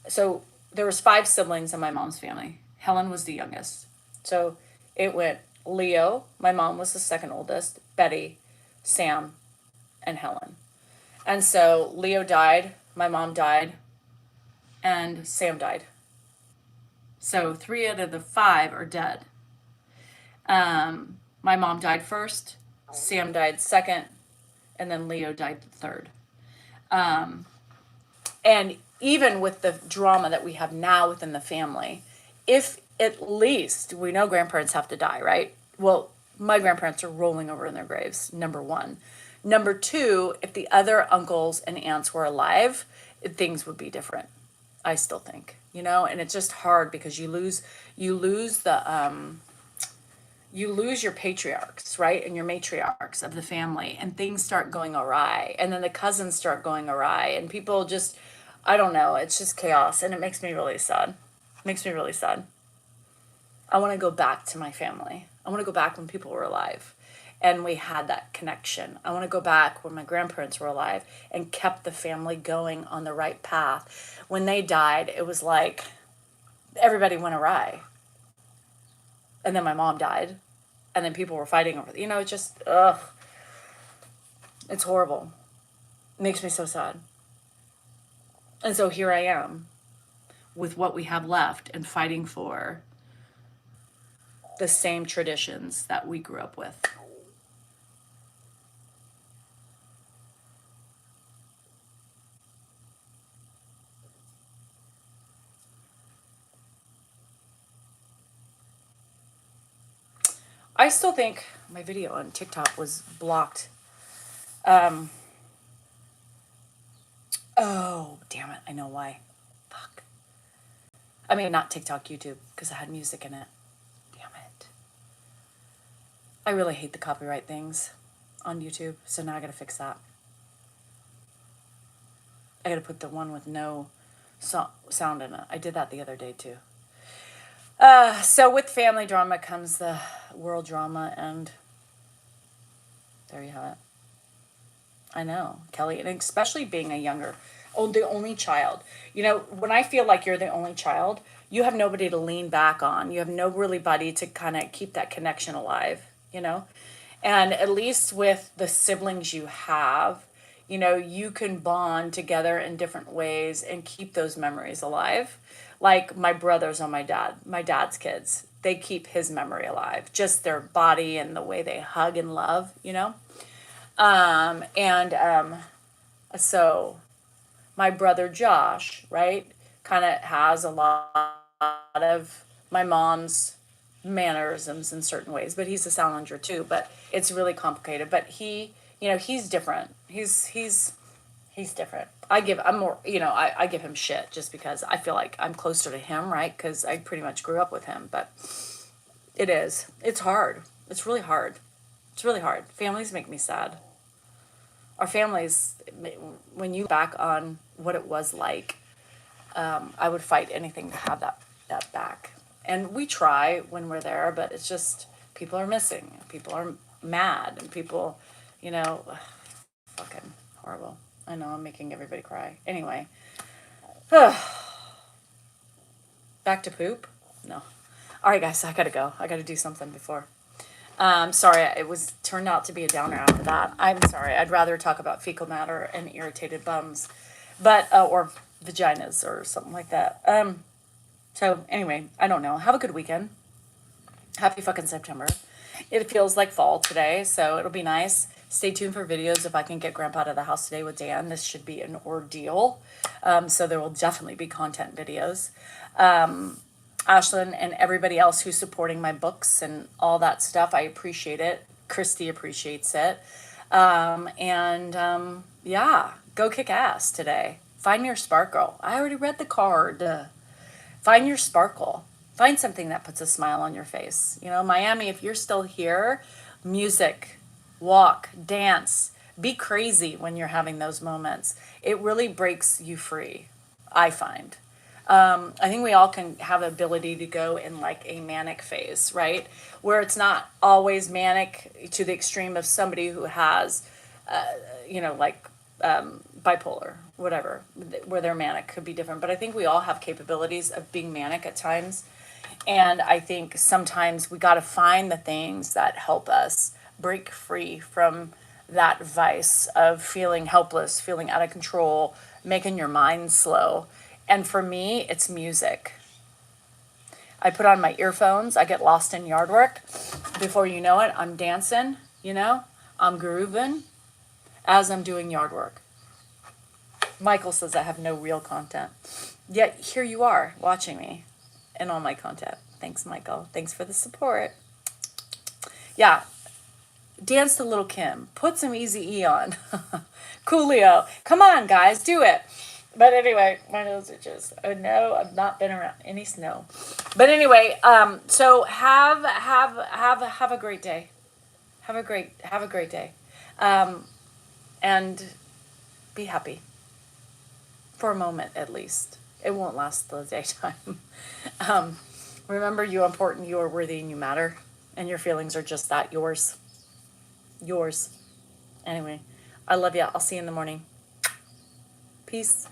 So there was 5 siblings in my mom's family. Helen was the youngest. So it went Leo, my mom was the second oldest, Betty, Sam, and Helen. And so Leo died, my mom died, and Sam died. So 3 out of the 5 are dead. My mom died first, Sam died second, and then Leo died third. And even with the drama that we have now within the family, if at least, we know grandparents have to die, right? Well, my grandparents are rolling over in their graves, number one. Number two, if the other uncles and aunts were alive, things would be different. I still think, and it's just hard because you lose you lose your patriarchs, right? And your matriarchs of the family, and things start going awry. And then the cousins start going awry, and people just, I don't know, it's just chaos. And it makes me really sad. It makes me really sad. I want to go back to my family. I want to go back when people were alive and we had that connection. I want to go back when my grandparents were alive and kept the family going on the right path. When they died, it was like everybody went awry. And then my mom died. And then people were fighting over it. It just, ugh. It's horrible. It makes me so sad. And so here I am with what we have left and fighting for the same traditions that we grew up with. I still think my video on TikTok was blocked. Oh, damn it. I know why. Fuck. I mean, not TikTok, YouTube, because I had music in it. Damn it. I really hate the copyright things on YouTube, so now I gotta fix that. I gotta put the one with no sound in it. I did that the other day, too. So with family drama comes the world drama, and there you have it. I know, Kelly, and especially being the only child. When I feel like you're the only child, you have nobody to lean back on. You have no really buddy to kind of keep that connection alive, And at least with the siblings you have, you can bond together in different ways and keep those memories alive. Like my brothers on my dad's kids, they keep his memory alive, just their body and the way they hug and love, So my brother Josh, right, kind of has a lot of my mom's mannerisms in certain ways, but he's a Salinger too, but it's really complicated. But he's different. He's different. I give him shit just because I feel like I'm closer to him, right? Because I pretty much grew up with him. But it's hard. It's really hard. It's really hard. Families make me sad. Our families, when you look back on what it was like, I would fight anything to have that back. And we try when we're there, but it's just people are missing. People are mad, and people, fucking horrible. I know I'm making everybody cry. Anyway, back to poop? No. All right, guys, I gotta go. I gotta do something before. Sorry, it turned out to be a downer after that. I'm sorry. I'd rather talk about fecal matter and irritated bums, or vaginas or something like that. So anyway, I don't know. Have a good weekend. Happy fucking September. It feels like fall today, so it'll be nice. Stay tuned for videos if I can get Grandpa out of the house today with Dan. This should be an ordeal. So there will definitely be content videos. Ashlyn and everybody else who's supporting my books and all that stuff, I appreciate it. Christy appreciates it. Yeah, go kick ass today. Find your sparkle. I already read the card. Find your sparkle. Find something that puts a smile on your face. Miami, if you're still here, music, walk, dance, be crazy when you're having those moments. It really breaks you free, I find. I think we all can have the ability to go in like a manic phase, right? Where it's not always manic to the extreme of somebody who has, bipolar, whatever, where their manic could be different. But I think we all have capabilities of being manic at times. And I think sometimes we got to find the things that help us break free from that vice of feeling helpless, feeling out of control, making your mind slow. And for me, it's music. I put on my earphones. I get lost in yard work. Before you know it, I'm dancing, I'm grooving as I'm doing yard work. Michael says I have no real content. Yet here you are watching me and all my content. Thanks, Michael. Thanks for the support. Yeah, Dance to Little Kim. Put some Easy E on. Coolio. Come on, guys, do it. But anyway, my nose itches. Oh no, I've not been around any snow. But anyway, so have a great day. Have a great day. And be happy. For a moment at least. It won't last the daytime. Remember, you are important, you are worthy, and you matter. And your feelings are just that, yours. Yours. Anyway, I love you. I'll see you in the morning. Peace.